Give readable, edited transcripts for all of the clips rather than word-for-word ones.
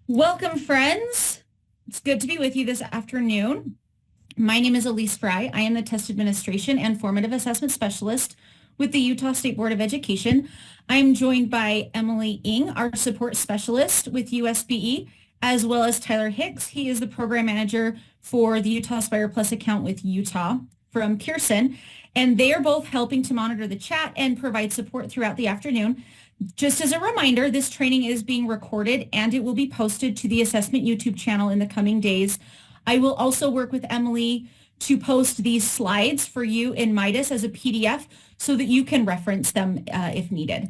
Welcome, friends. It's good to be with you this afternoon. My name is Elise Fry. I am the Test Administration and Formative Assessment Specialist with the Utah State Board of Education. I'm joined by Emily Ng, our Support Specialist with USBE, as well as Tyler Hicks. He is the Program Manager for the Utah UAPlus account with Utah from Pearson, and they are both helping to monitor the chat and provide support throughout the afternoon. Just as a reminder, this training is being recorded and it will be posted to the assessment YouTube channel in the coming days. I will also work with Emily to post these slides for you in Midas as a PDF so that you can reference them if needed.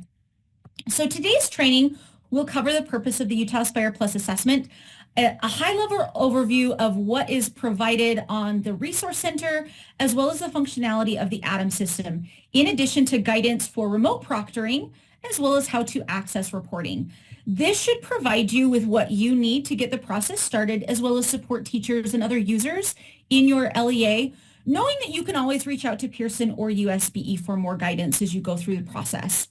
So today's training will cover the purpose of the Utah Aspire Plus assessment, a high-level overview of what is provided on the Resource Center, as well as the functionality of the ADAM system, in addition to guidance for remote proctoring, as well as how to access reporting. This should provide you with what you need to get the process started, as well as support teachers and other users in your LEA, knowing that you can always reach out to Pearson or USBE for more guidance as you go through the process.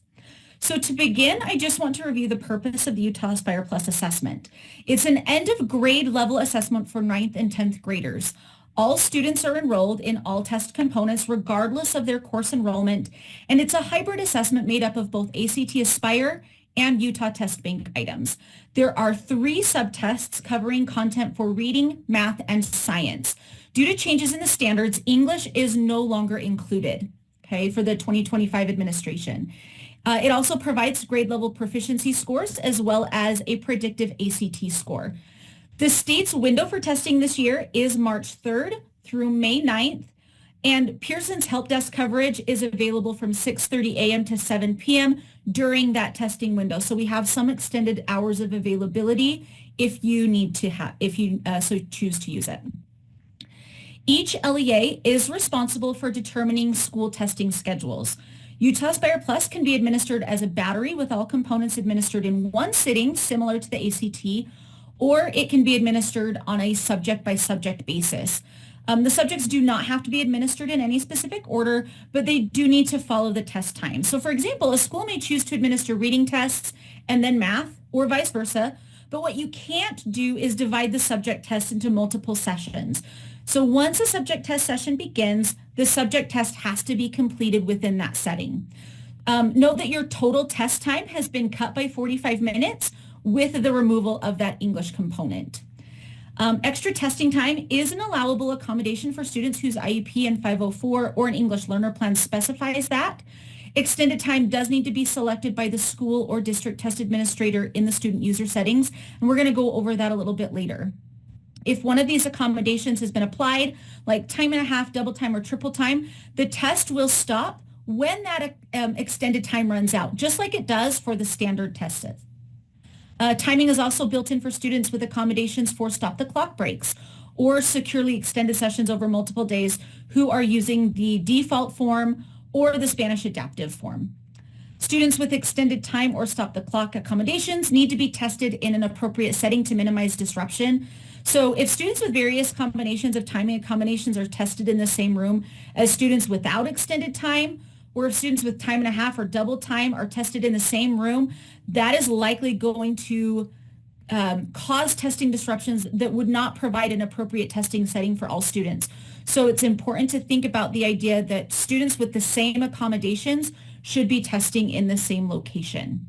So to begin, I just want to review the purpose of the Utah Aspire Plus assessment. It's an end of grade level assessment for 9th and 10th graders. All students are enrolled in all test components regardless of their course enrollment, and it's a hybrid assessment made up of both ACT Aspire and Utah Test Bank items. There are 3 subtests covering content for reading, math, and science. Due to changes in the standards, English is no longer included, okay, for the 2025 administration. It also provides grade level proficiency scores as well as a predictive ACT score. The state's window for testing this year is March 3rd through May 9th, and Pearson's help desk coverage is available from 6:30 a.m. to 7 p.m. during that testing window. So we have some extended hours of availability if you need to so choose to use it. Each LEA is responsible for determining school testing schedules. Utah Aspire Plus can be administered as a battery with all components administered in one sitting, similar to the ACT, or it can be administered on a subject-by-subject basis. The subjects do not have to be administered in any specific order, but they do need to follow the test time. So for example, a school may choose to administer reading tests and then math, or vice versa, but what you can't do is divide the subject test into multiple sessions. So once a subject test session begins, the subject test has to be completed within that setting. Note that your total test time has been cut by 45 minutes with the removal of that English component. Extra testing time is an allowable accommodation for students whose IEP and 504 or an English learner plan specifies that. Extended time does need to be selected by the school or district test administrator in the student user settings, and we're going to go over that a little bit later. If one of these accommodations has been applied, like time and a half, double time, or triple time, the test will stop when that extended time runs out, just like it does for the standard test. Timing is also built in for students with accommodations for stop the clock breaks or securely extended sessions over multiple days who are using the default form or the Spanish adaptive form. Students with extended time or stop the clock accommodations need to be tested in an appropriate setting to minimize disruption. So if students with various combinations of timing accommodations are tested in the same room as students without extended time, or if students with time and a half or double time are tested in the same room, that is likely going to cause testing disruptions that would not provide an appropriate testing setting for all students. So it's important to think about the idea that students with the same accommodations should be testing in the same location.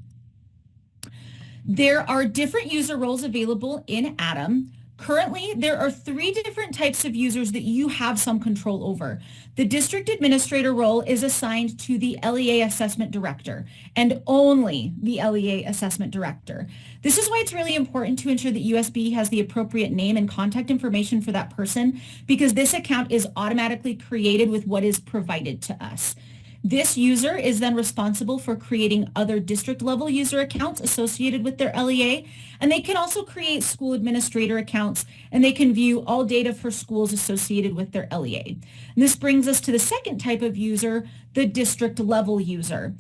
There are different user roles available in ADAM. Currently, there are 3 different types of users that you have some control over. The district administrator role is assigned to the LEA assessment director, and only the LEA assessment director. This is why it's really important to ensure that USB has the appropriate name and contact information for that person, because this account is automatically created with what is provided to us. This user is then responsible for creating other district level user accounts associated with their LEA, and they can also create school administrator accounts, and they can view all data for schools associated with their LEA. And this brings us to the second type of user, the district level user.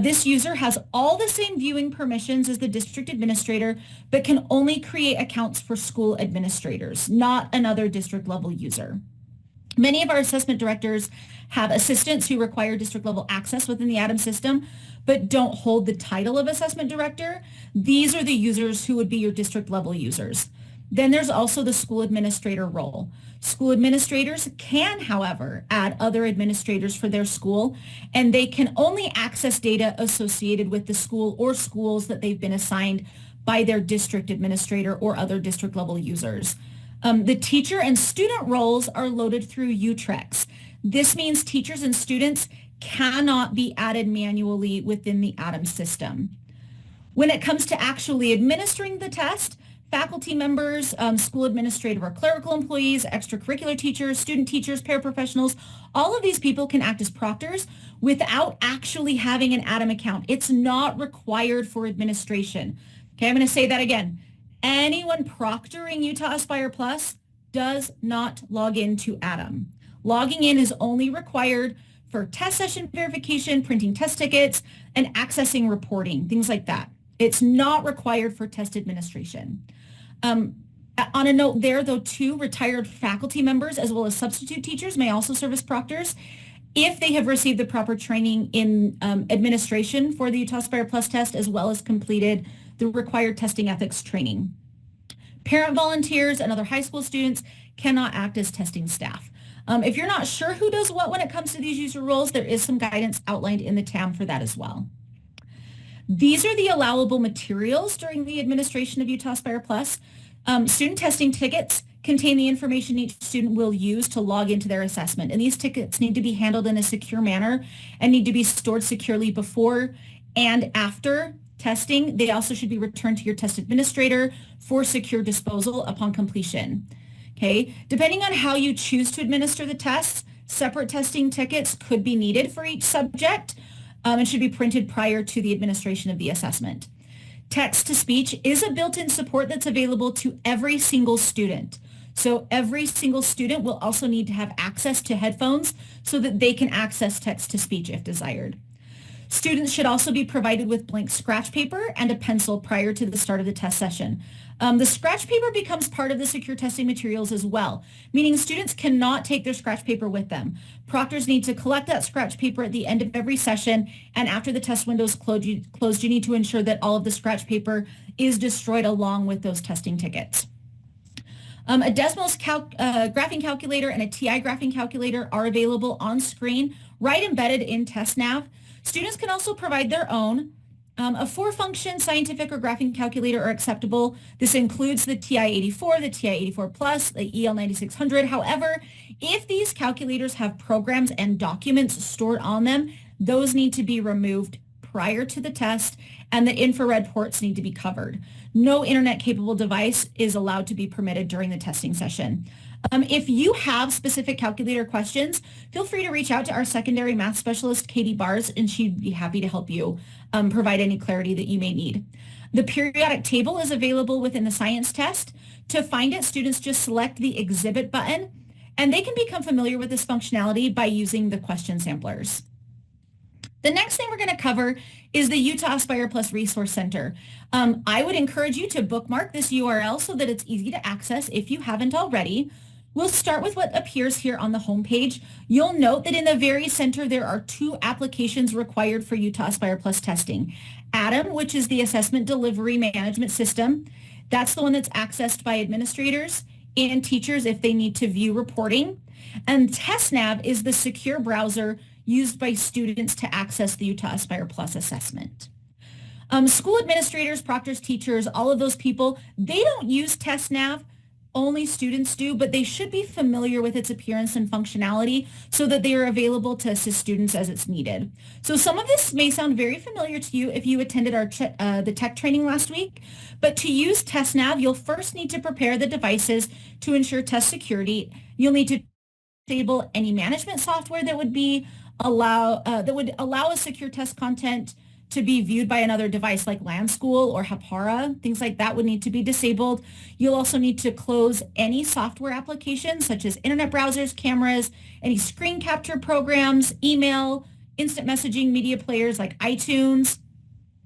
This user has all the same viewing permissions as the district administrator, but can only create accounts for school administrators, not another district level user. Many of our assessment directors have assistants who require district level access within the ADAM system, but don't hold the title of assessment director. These are the users who would be your district level users. Then there's also the school administrator role. School administrators can, however, add other administrators for their school, and they can only access data associated with the school or schools that they've been assigned by their district administrator or other district level users. The teacher and student roles are loaded through UTrex. This means teachers and students cannot be added manually within the ADAM system. When it comes to actually administering the test, faculty members, school administrative or clerical employees, extracurricular teachers, student teachers, paraprofessionals, all of these people can act as proctors without actually having an ADAM account. It's not required for administration. Okay, I'm going to say that again. Anyone proctoring Utah Aspire Plus does not log into ADAM. Logging in is only required for test session verification, printing test tickets, and accessing reporting, things like that. It's not required for test administration. On a note there, though, too, retired faculty members as well as substitute teachers may also serve as proctors if they have received the proper training in administration for the Utah Aspire Plus test, as well as completed the required testing ethics training. Parent volunteers and other high school students cannot act as testing staff. If you're not sure who does what when it comes to these user roles, there is some guidance outlined in the TAM for that as well. These are the allowable materials during the administration of Utah Aspire Plus. Student testing tickets contain the information each student will use to log into their assessment. And these tickets need to be handled in a secure manner and need to be stored securely before and after testing. They also should be returned to your test administrator for secure disposal upon completion. Okay, depending on how you choose to administer the tests, separate testing tickets could be needed for each subject and should be printed prior to the administration of the assessment. Text-to-speech is a built-in support that's available to every single student. So every single student will also need to have access to headphones so that they can access text-to-speech if desired. Students should also be provided with blank scratch paper and a pencil prior to the start of the test session. The scratch paper becomes part of the secure testing materials as well, meaning students cannot take their scratch paper with them. Proctors need to collect that scratch paper at the end of every session, and after the test window is closed, you need to ensure that all of the scratch paper is destroyed along with those testing tickets. A Desmos graphing calculator and a TI graphing calculator are available on screen, right embedded in TestNav. Students can also provide their own. A four-function scientific or graphing calculator are acceptable. This includes the TI-84, the TI-84 Plus, the EL9600. However, if these calculators have programs and documents stored on them, those need to be removed prior to the test, and the infrared ports need to be covered. No internet-capable device is allowed to be permitted during the testing session. If you have specific calculator questions, feel free to reach out to our secondary math specialist, Katie Bars, and she'd be happy to help you provide any clarity that you may need. The periodic table is available within the science test. To find it, students just select the exhibit button, and they can become familiar with this functionality by using the question samplers. The next thing we're going to cover is the Utah Aspire Plus Resource Center. I would encourage you to bookmark this URL so that it's easy to access if you haven't already. We'll start with what appears here on the homepage. You'll note that in the very center, there are two applications required for Utah Aspire Plus testing. ADAM, which is the Assessment Delivery Management System. That's the one that's accessed by administrators and teachers if they need to view reporting. And TestNav is the secure browser used by students to access the Utah Aspire Plus assessment. School administrators, proctors, teachers, all of those people, they don't use TestNav. Only students do, but they should be familiar with its appearance and functionality so that they are available to assist students as it's needed. So some of this may sound very familiar to you if you attended our the tech training last week, but to use TestNav, you'll first need to prepare the devices to ensure test security. You'll need to disable any management software that would allow a secure test content to be viewed by another device like Land School or Hapara. Things like that would need to be disabled. You'll also need to close any software applications such as internet browsers, cameras, any screen capture programs, email, instant messaging, media players like iTunes.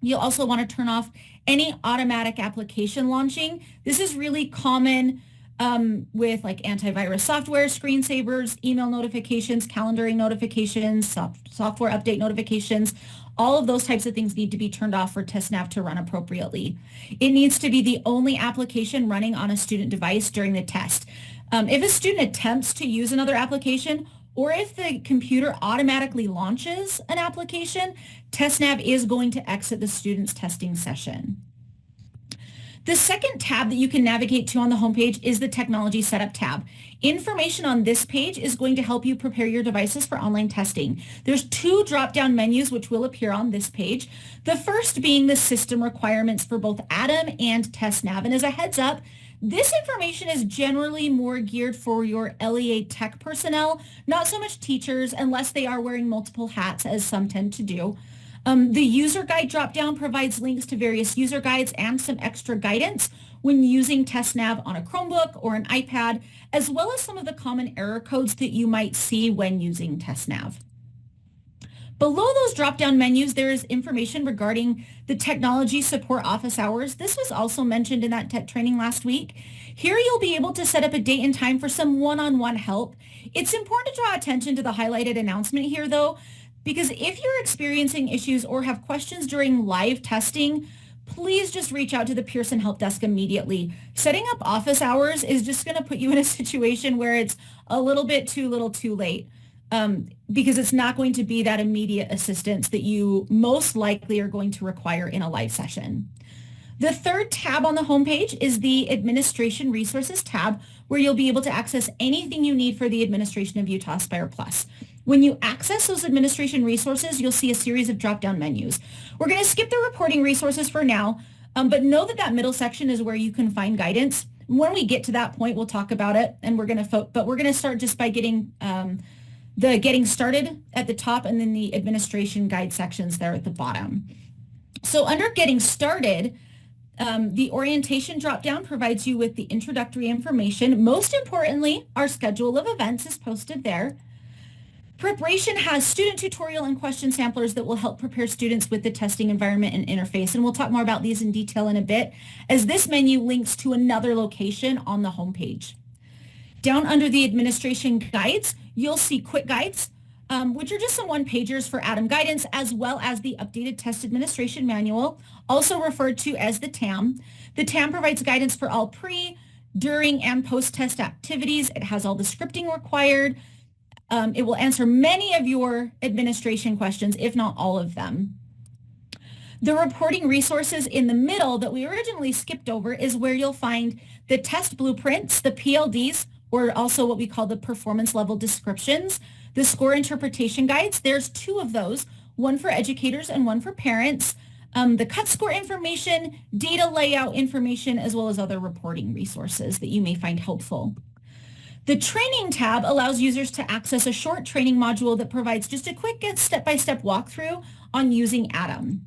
You'll also want to turn off any automatic application launching. This is really common with like antivirus software, screensavers, email notifications, calendaring notifications, software update notifications. All of those types of things need to be turned off for TestNav to run appropriately. It needs to be the only application running on a student device during the test. If a student attempts to use another application, or if the computer automatically launches an application, TestNav is going to exit the student's testing session. The second tab that you can navigate to on the homepage is the Technology Setup tab. Information on this page is going to help you prepare your devices for online testing. There's two drop-down menus which will appear on this page. The first being the system requirements for both Atom and TestNav. And as a heads up, this information is generally more geared for your LEA tech personnel, not so much teachers, unless they are wearing multiple hats, as some tend to do. The user guide dropdown provides links to various user guides and some extra guidance when using TestNav on a Chromebook or an iPad, as well as some of the common error codes that you might see when using TestNav. Below those drop-down menus, there is information regarding the technology support office hours. This was also mentioned in that tech training last week. Here you'll be able to set up a date and time for some one-on-one help. It's important to draw attention to the highlighted announcement here, though, because if you're experiencing issues or have questions during live testing, please just reach out to the Pearson Help Desk immediately. Setting up office hours is just going to put you in a situation where it's a little bit too little too late, because it's not going to be that immediate assistance that you most likely are going to require in a live session. The third tab on the homepage is the Administration Resources tab, where you'll be able to access anything you need for the administration of Utah Aspire Plus. When you access those administration resources, you'll see a series of drop-down menus. We're going to skip the reporting resources for now, but know that that middle section is where you can find guidance. When we get to that point, we'll talk about it, and we're going to start just by getting the getting started at the top and then the administration guide sections there at the bottom. So under getting started, the orientation dropdown provides you with the introductory information. Most importantly, our schedule of events is posted there. Preparation has student tutorial and question samplers that will help prepare students with the testing environment and interface. And we'll talk more about these in detail in a bit, as this menu links to another location on the homepage. Down under the administration guides, you'll see quick guides, which are just some one-pagers for Atom guidance, as well as the updated test administration manual, also referred to as the TAM. The TAM provides guidance for all pre, during, and post-test activities. It has all the scripting required. It will answer many of your administration questions, if not all of them. The reporting resources in the middle that we originally skipped over is where you'll find the test blueprints, the PLDs, or also what we call the performance level descriptions, the score interpretation guides. There's two of those, one for educators and one for parents, the cut score information, data layout information, as well as other reporting resources that you may find helpful. The training tab allows users to access a short training module that provides just a quick step-by-step walkthrough on using Atom.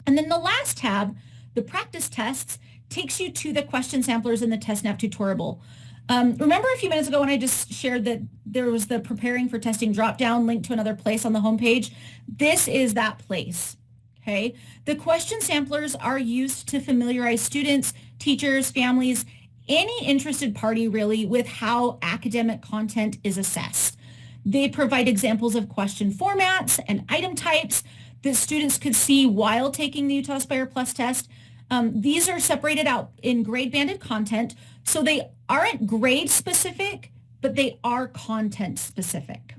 And then the last tab, the practice tests, takes you to the question samplers in the TestNav tutorial. Remember a few minutes ago when I just shared that there was the preparing for testing dropdown linked to another place on the homepage? This is that place. Okay. The question samplers are used to familiarize students, teachers, families, any interested party really with how academic content is assessed. They provide examples of question formats and item types that students could see while taking the Utah Aspire Plus test. These are separated out in grade banded content, so they aren't grade specific, but they are content specific.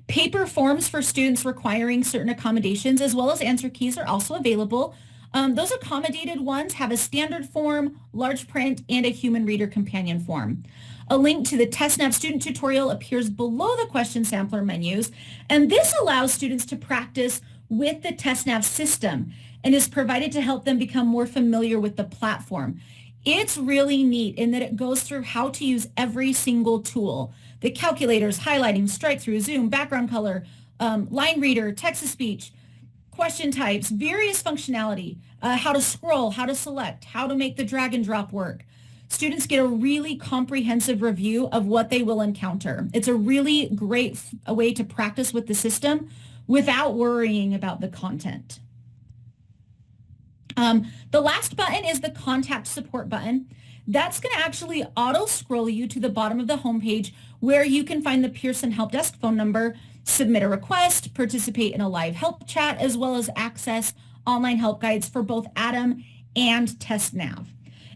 Paper forms for students requiring certain accommodations, as well as answer keys, are also available. Those accommodated ones have a standard form, large print, and a human reader companion form. A link to the TestNav student tutorial appears below the question sampler menus, and this allows students to practice with the TestNav system and is provided to help them become more familiar with the platform. It's really neat in that it goes through how to use every single tool. The calculators, highlighting, strike through, zoom, background color, line reader, text-to-speech, question types, various functionality, how to scroll, how to select, how to make the drag and drop work. Students get a really comprehensive review of what they will encounter. It's a really great way to practice with the system without worrying about the content. The last button is the contact support button. That's going to actually auto scroll you to the bottom of the homepage where you can find the Pearson Help Desk phone number, submit a request, participate in a live help chat, as well as access online help guides for both Adam and TestNav.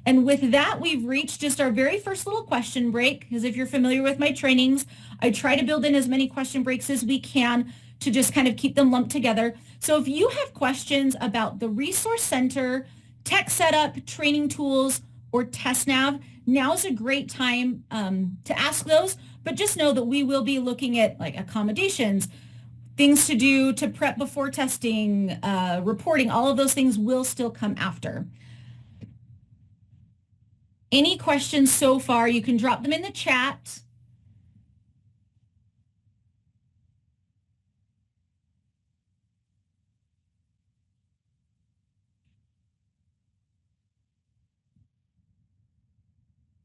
And with that, we've reached just our very first little question break, because if you're familiar with my trainings, I try to build in as many question breaks as we can to just kind of keep them lumped together. So if you have questions about the Resource Center, tech setup, training tools, or TestNav, now's a great time to ask those, but just know that we will be looking at like accommodations, things to do to prep before testing, reporting, all of those things will still come after. Any questions so far, you can drop them in the chat.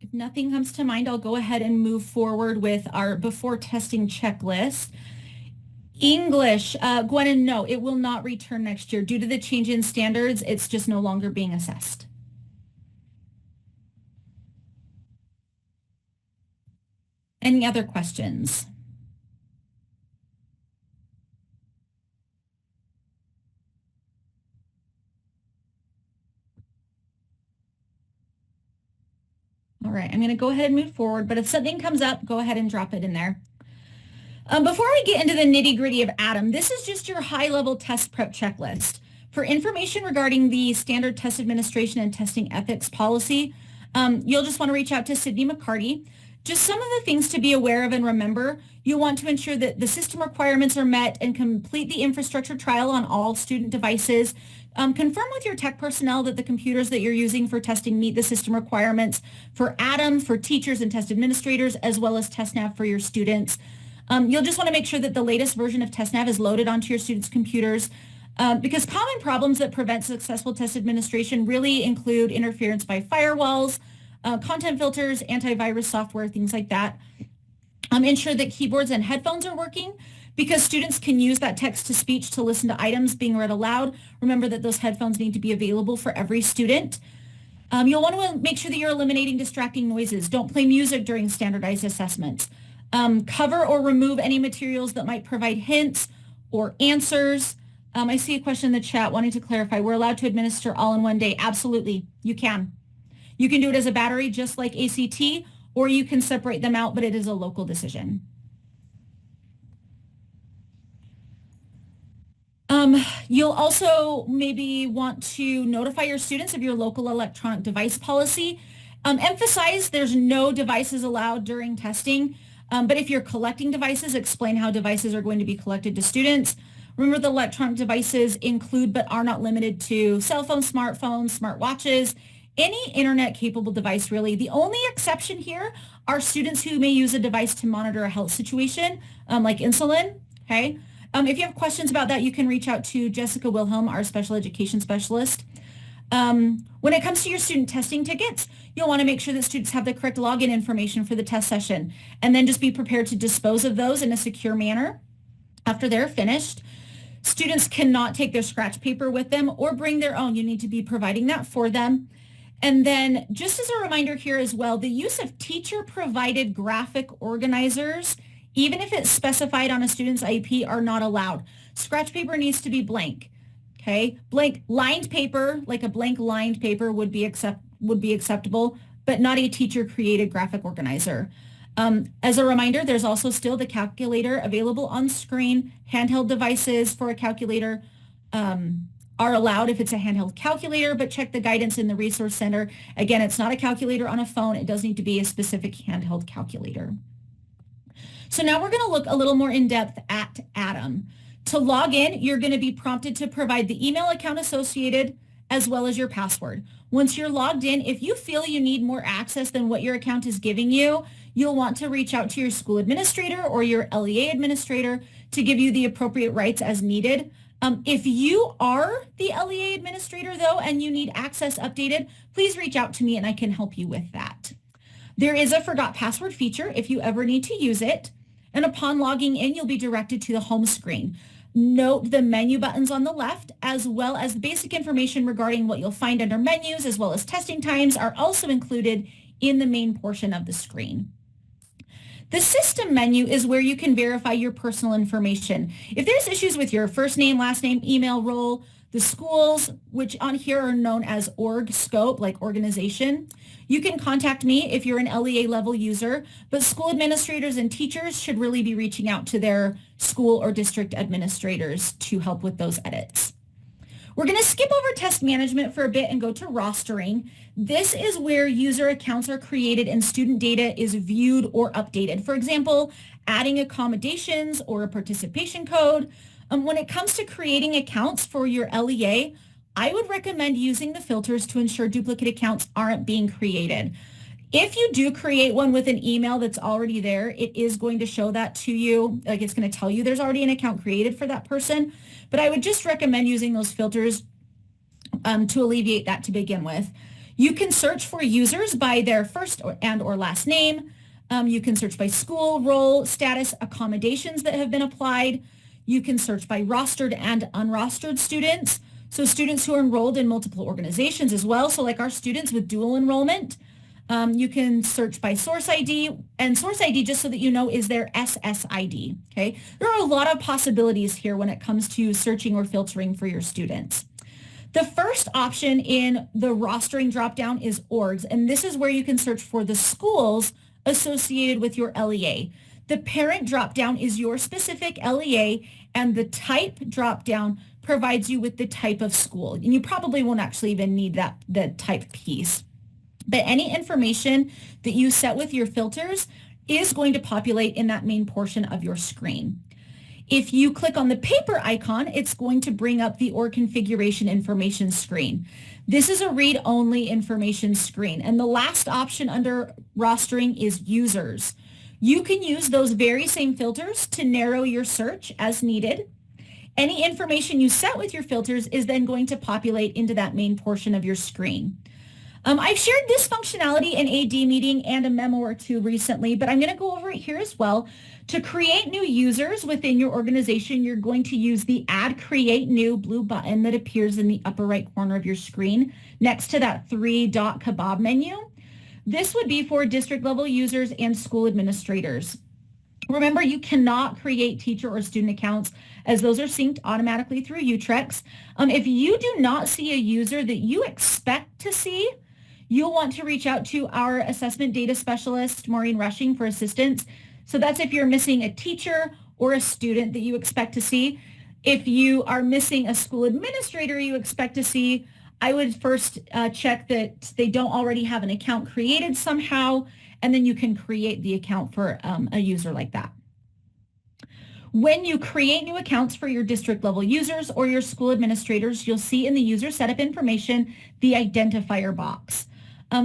If nothing comes to mind, I'll go ahead and move forward with our before testing checklist. English, Gwennon, no, it will not return next year. Due to the change in standards, it's just no longer being assessed. Any other questions? All right, I'm going to go ahead and move forward, but if something comes up, go ahead and drop it in there. Before we get into the nitty-gritty of Adam, this is just your high-level test prep checklist. For information regarding the standard test administration and testing ethics policy, you'll just want to reach out to Sydney McCarty. Just some of the things to be aware of and remember, you'll want to ensure that the system requirements are met and complete the infrastructure trial on all student devices. Confirm with your tech personnel that the computers that you're using for testing meet the system requirements for Adam, for teachers and test administrators, as well as TestNav for your students. You'll just want to make sure that the latest version of TestNav is loaded onto your students' computers because common problems that prevent successful test administration really include interference by firewalls, content filters, antivirus software, things like that. Ensure that keyboards and headphones are working because students can use that text-to-speech to listen to items being read aloud. Remember that those headphones need to be available for every student. You'll want to make sure that you're eliminating distracting noises. Don't play music during standardized assessments. Cover or remove any materials that might provide hints or answers. I see a question in the chat wanting to clarify. We're allowed to administer all in one day. Absolutely, you can. You can do it as a battery just like ACT, or you can separate them out, but it is a local decision. You'll also maybe want to notify your students of your local electronic device policy. Emphasize there's no devices allowed during testing, but if you're collecting devices, explain how devices are going to be collected to students. Remember, the electronic devices include but are not limited to cell phones, smartphones, smartwatches, any internet-capable device, really. The only exception here are students who may use a device to monitor a health situation, like insulin, okay? If you have questions about that, you can reach out to Jessica Wilhelm, our special education specialist. When it comes to your student testing tickets, you'll want to make sure that students have the correct login information for the test session, and then just be prepared to dispose of those in a secure manner after they're finished. Students cannot take their scratch paper with them or bring their own. You need to be providing that for them. And then just as a reminder here as well, the use of teacher-provided graphic organizers, even if it's specified on a student's IEP, are not allowed. Scratch paper needs to be blank, okay? Blank lined paper, like a blank lined paper would be acceptable, but not a teacher-created graphic organizer. As a reminder, there's also still the calculator available on screen. Handheld devices for a calculator are allowed if it's a handheld calculator, but check the guidance in the Resource Center. Again, it's not a calculator on a phone. It does need to be a specific handheld calculator. So now we're going to look a little more in depth at Adam. To log in, you're going to be prompted to provide the email account associated as well as your password. Once you're logged in, if you feel you need more access than what your account is giving you, you'll want to reach out to your school administrator or your LEA administrator to give you the appropriate rights as needed. If you are the LEA administrator, though, and you need access updated, please reach out to me and I can help you with that. There is a forgot password feature if you ever need to use it. And upon logging in, you'll be directed to the home screen. Note the menu buttons on the left, as well as the basic information regarding what you'll find under menus, as well as testing times, are also included in the main portion of the screen. The system menu is where you can verify your personal information. If there's issues with your first name, last name, email, role, the schools, which on here are known as org scope, like organization, you can contact me if you're an LEA level user, but school administrators and teachers should really be reaching out to their school or district administrators to help with those edits. We're going to skip over test management for a bit and go to rostering. This is where user accounts are created and student data is viewed or updated. For example, adding accommodations or a participation code. When it comes to creating accounts for your LEA, I would recommend using the filters to ensure duplicate accounts aren't being created. If you do create one with an email that's already there, it is going to show that to you. Like, it's going to tell you there's already an account created for that person. But I would just recommend using those filters to alleviate that to begin with. You can search for users by their first or last name. You can search by school, role, status, accommodations that have been applied. You can search by rostered and unrostered students. So students who are enrolled in multiple organizations as well. So like our students with dual enrollment. You can search by source ID, and source ID, just so that you know, is their SSID, okay? There are a lot of possibilities here when it comes to searching or filtering for your students. The first option in the rostering dropdown is orgs, and this is where you can search for the schools associated with your LEA. The parent dropdown is your specific LEA, and the type dropdown provides you with the type of school. And you probably won't actually even need the type piece. But any information that you set with your filters is going to populate in that main portion of your screen. If you click on the paper icon, it's going to bring up the org configuration information screen. This is a read-only information screen. And the last option under rostering is users. You can use those very same filters to narrow your search as needed. Any information you set with your filters is then going to populate into that main portion of your screen. I've shared this functionality in AD meeting and a memo or two recently, but I'm going to go over it here as well. To create new users within your organization, you're going to use the Add Create New blue button that appears in the upper right corner of your screen next to that three-dot kebab menu. This would be for district level users and school administrators. Remember, you cannot create teacher or student accounts as those are synced automatically through UTrex. If you do not see a user that you expect to see, you'll want to reach out to our assessment data specialist, Maureen Rushing, for assistance. So that's if you're missing a teacher or a student that you expect to see. If you are missing a school administrator you expect to see, I would first check that they don't already have an account created somehow, and then you can create the account for a user like that. When you create new accounts for your district level users or your school administrators, you'll see in the user setup information the identifier box.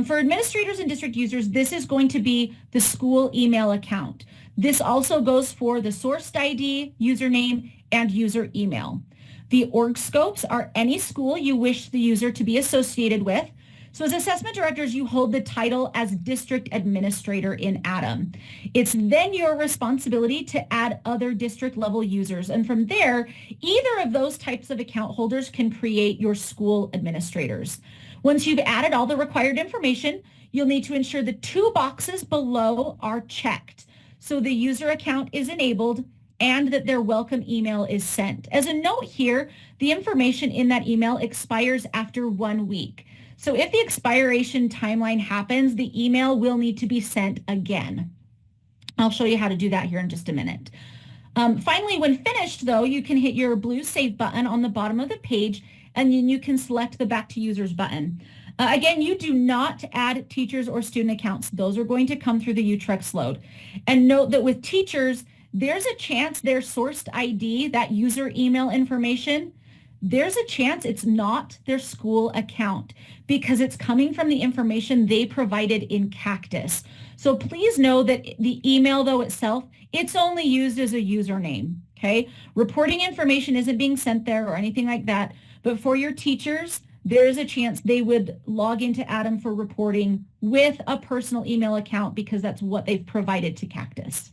For administrators and district users, this is going to be the school email account. This also goes for the sourced ID, username, and user email. The org scopes are any school you wish the user to be associated with. So as assessment directors, you hold the title as district administrator in ADAM. It's then your responsibility to add other district level users. And from there, either of those types of account holders can create your school administrators. Once you've added all the required information, you'll need to ensure the two boxes below are checked. So the user account is enabled and that their welcome email is sent. As a note here, the information in that email expires after 1 week. So if the expiration timeline happens, the email will need to be sent again. I'll show you how to do that here in just a minute. Finally, when finished though, you can hit your blue save button on the bottom of the page, and then you can select the back to users button. Again, you do not add teachers or student accounts. Those are going to come through the UTrex load. And note that with teachers, there's a chance their sourced ID, that user email information, there's a chance it's not their school account because it's coming from the information they provided in Cactus. So please know that the email though itself, it's only used as a username, okay? Reporting information isn't being sent there or anything like that, but for your teachers, there is a chance they would log into ADAM for reporting with a personal email account because that's what they've provided to Cactus.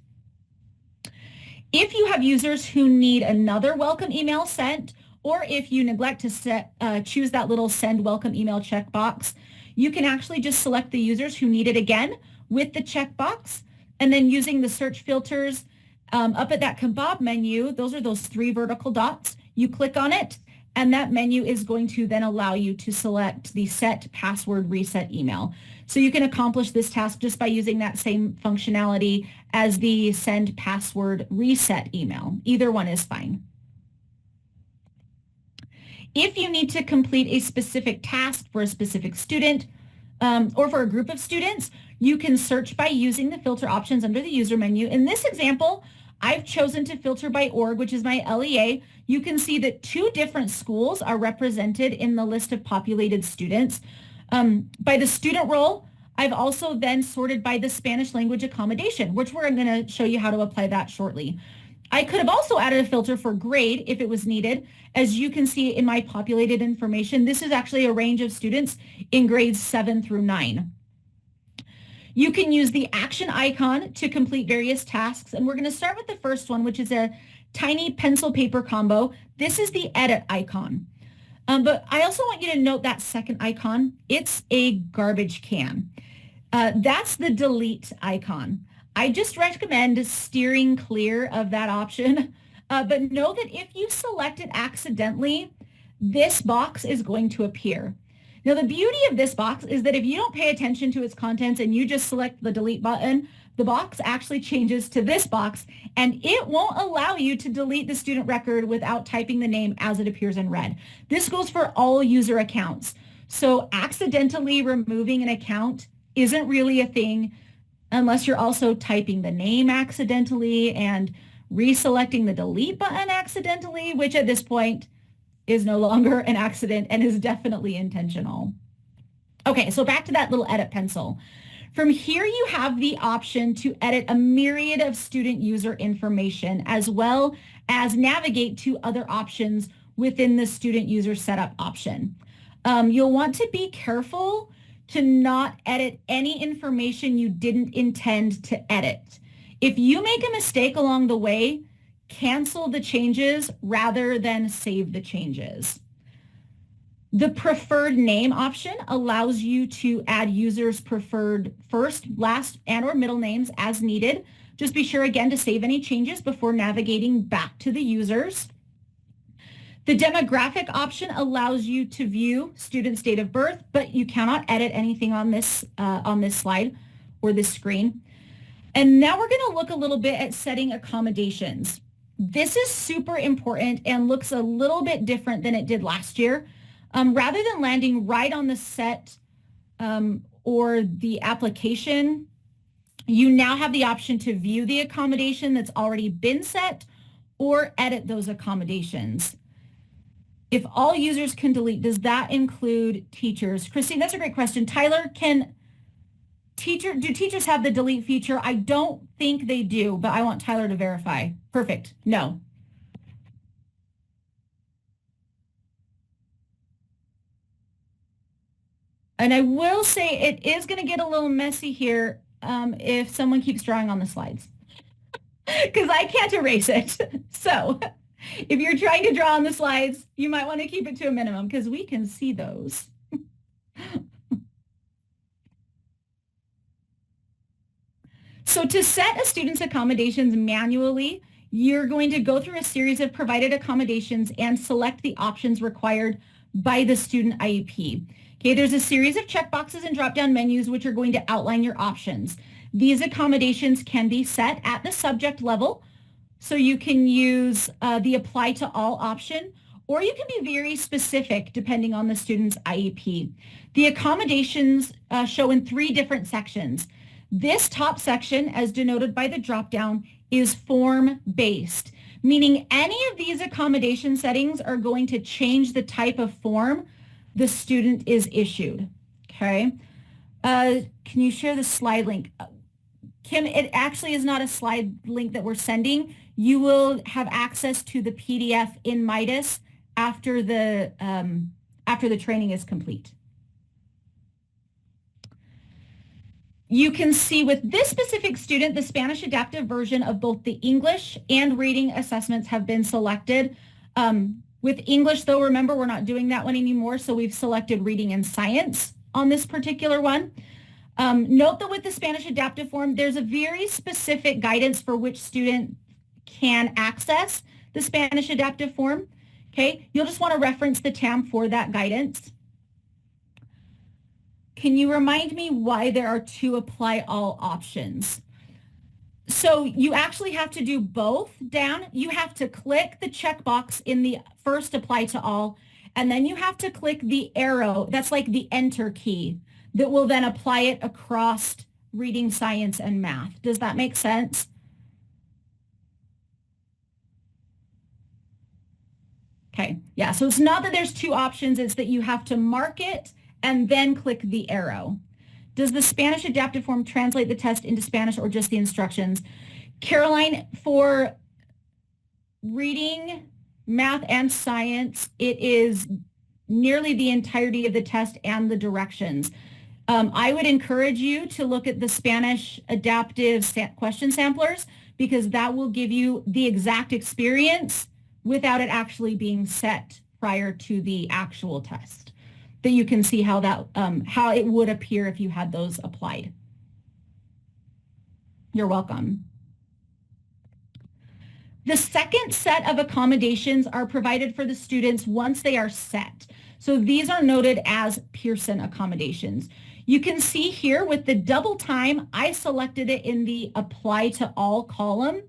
If you have users who need another welcome email sent, or if you neglect to choose that little send welcome email checkbox, you can actually just select the users who need it again with the checkbox, and then using the search filters up at that kebab menu, those are those three vertical dots. You click on it, and that menu is going to then allow you to select the set password reset email. So you can accomplish this task just by using that same functionality as the send password reset email. Either one is fine. If you need to complete a specific task for a specific student or for a group of students, you can search by using the filter options under the user menu. In this example, I've chosen to filter by org, which is my LEA. You can see that 2 different schools are represented in the list of populated students. By the student role, I've also then sorted by the Spanish language accommodation, which we're going to show you how to apply that shortly. I could have also added a filter for grade if it was needed. As you can see in my populated information, this is actually a range of students in grades 7 through 9. You can use the action icon to complete various tasks, and we're going to start with the first one, which is a tiny pencil paper combo. This is the edit icon. But I also want you to note that second icon. It's a garbage can. That's the delete icon. I just recommend steering clear of that option, but know that if you select it accidentally, this box is going to appear. Now, the beauty of this box is that if you don't pay attention to its contents and you just select the delete button, the box actually changes to this box, and it won't allow you to delete the student record without typing the name as it appears in red. This goes for all user accounts. So accidentally removing an account isn't really a thing unless you're also typing the name accidentally and reselecting the delete button accidentally, which at this point is no longer an accident and is definitely intentional. Okay, so back to that little edit pencil. From here, you have the option to edit a myriad of student user information, as well as navigate to other options within the student user setup option. You'll want to be careful to not edit any information you didn't intend to edit. If you make a mistake along the way, cancel the changes rather than save the changes. The preferred name option allows you to add users' preferred first, last, and or middle names as needed. Just be sure again to save any changes before navigating back to the users. The demographic option allows you to view students' date of birth, but you cannot edit anything on this slide or this screen. And now we're going to look a little bit at setting accommodations. This is super important and looks a little bit different than it did last year. Rather than landing right on the set or the application, you now have the option to view the accommodation that's already been set or edit those accommodations. If all users can delete, does that include teachers? Christine, that's a great question. Tyler, do teachers have the delete feature? I don't think they do, but I want Tyler to verify. Perfect. No. And I will say it is going to get a little messy here if someone keeps drawing on the slides, because I can't erase it. So if you're trying to draw on the slides, you might want to keep it to a minimum because we can see those. So to set a student's accommodations manually, you're going to go through a series of provided accommodations and select the options required by the student IEP. Okay, there's a series of checkboxes and drop-down menus which are going to outline your options. These accommodations can be set at the subject level, so you can use the apply to all option, or you can be very specific depending on the student's IEP. The accommodations show in 3 different sections. This top section, as denoted by the drop-down, is form-based, meaning any of these accommodation settings are going to change the type of form the student is issued, okay? Can you share the slide link? Kim, it actually is not a slide link that we're sending. You will have access to the PDF in Midas after the training is complete. You can see with this specific student, the Spanish adaptive version of both the English and reading assessments have been selected. With English, though, remember, we're not doing that one anymore, so we've selected reading and science on this particular one. Note that with the Spanish adaptive form, there's a very specific guidance for which student can access the Spanish adaptive form. Okay, you'll just want to reference the TAM for that guidance. Can you remind me why there are two apply all options? So you actually have to do both down. You have to click the checkbox in the first apply to all, and then you have to click the arrow. That's like the enter key that will then apply it across reading, science, and math. Does that make sense? Okay, yeah, so it's not that there's two options, it's that you have to mark it and then click the arrow. Does the Spanish adaptive form translate the test into Spanish or just the instructions? Caroline, for reading, math, and science, it is nearly the entirety of the test and the directions. I would encourage you to look at the Spanish adaptive question samplers because that will give you the exact experience without it actually being set prior to the actual test, that you can see how that how it would appear if you had those applied. You're welcome. The second set of accommodations are provided for the students once they are set. So these are noted as Pearson accommodations. You can see here with the double time, I selected it in the apply to all column.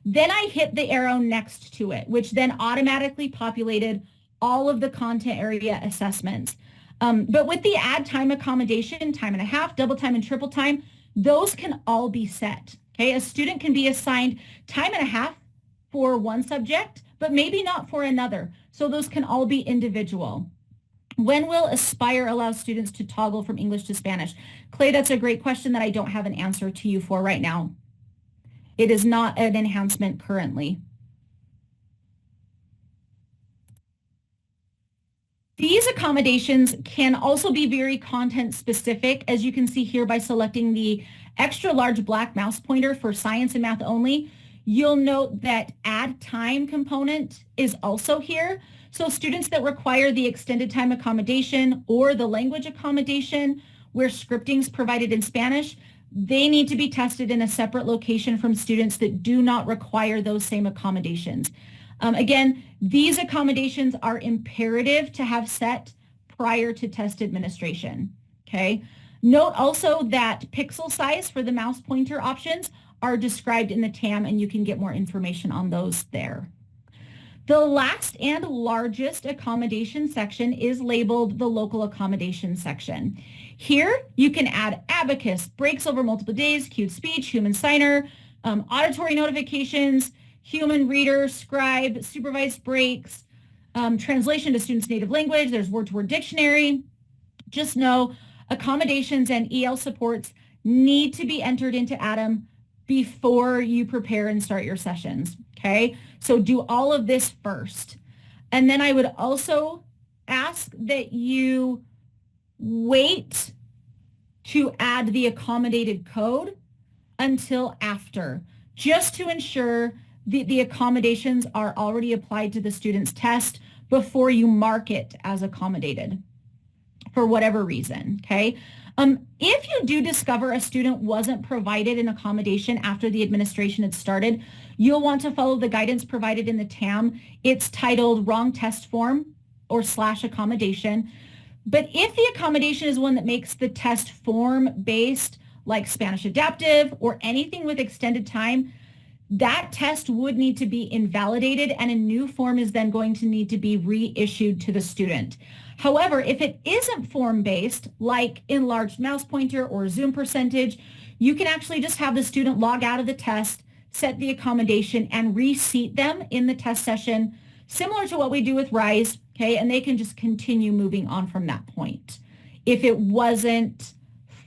Then I hit the arrow next to it, which then automatically populated all of the content area assessments. But with the add time accommodation, time and a half, double time, and triple time, those can all be set. Okay, a student can be assigned time and a half for one subject, but maybe not for another. So those can all be individual. When will Aspire allow students to toggle from English to Spanish? Clay, that's a great question that I don't have an answer to you for right now. It is not an enhancement currently. These accommodations can also be very content specific, as you can see here by selecting the extra large black mouse pointer for science and math only. You'll note that add time component is also here. So students that require the extended time accommodation or the language accommodation where scripting is provided in Spanish, they need to be tested in a separate location from students that do not require those same accommodations. Again, these accommodations are imperative to have set prior to test administration, okay? Note also that pixel size for the mouse pointer options are described in the TAM, and you can get more information on those there. The last and largest accommodation section is labeled the local accommodation section. Here, you can add abacus, breaks over multiple days, cued speech, human signer, auditory notifications, human reader, scribe, supervised breaks, translation to students' native language. There's word-to-word dictionary. Just know accommodations and EL supports need to be entered into Atom before you prepare and start your sessions, okay? So do all of this first. And then I would also ask that you wait to add the accommodated code until after, just to ensure the accommodations are already applied to the student's test before you mark it as accommodated for whatever reason, okay? If you do discover a student wasn't provided an accommodation after the administration had started, you'll want to follow the guidance provided in the TAM. It's titled wrong test form or / accommodation. But if the accommodation is one that makes the test form based, like Spanish adaptive or anything with extended time, that test would need to be invalidated and a new form is then going to need to be reissued to the student. However, if it isn't form-based, like enlarged mouse pointer or zoom percentage, you can actually just have the student log out of the test, set the accommodation, and reseat them in the test session, similar to what we do with RISE, okay? And they can just continue moving on from that point if it wasn't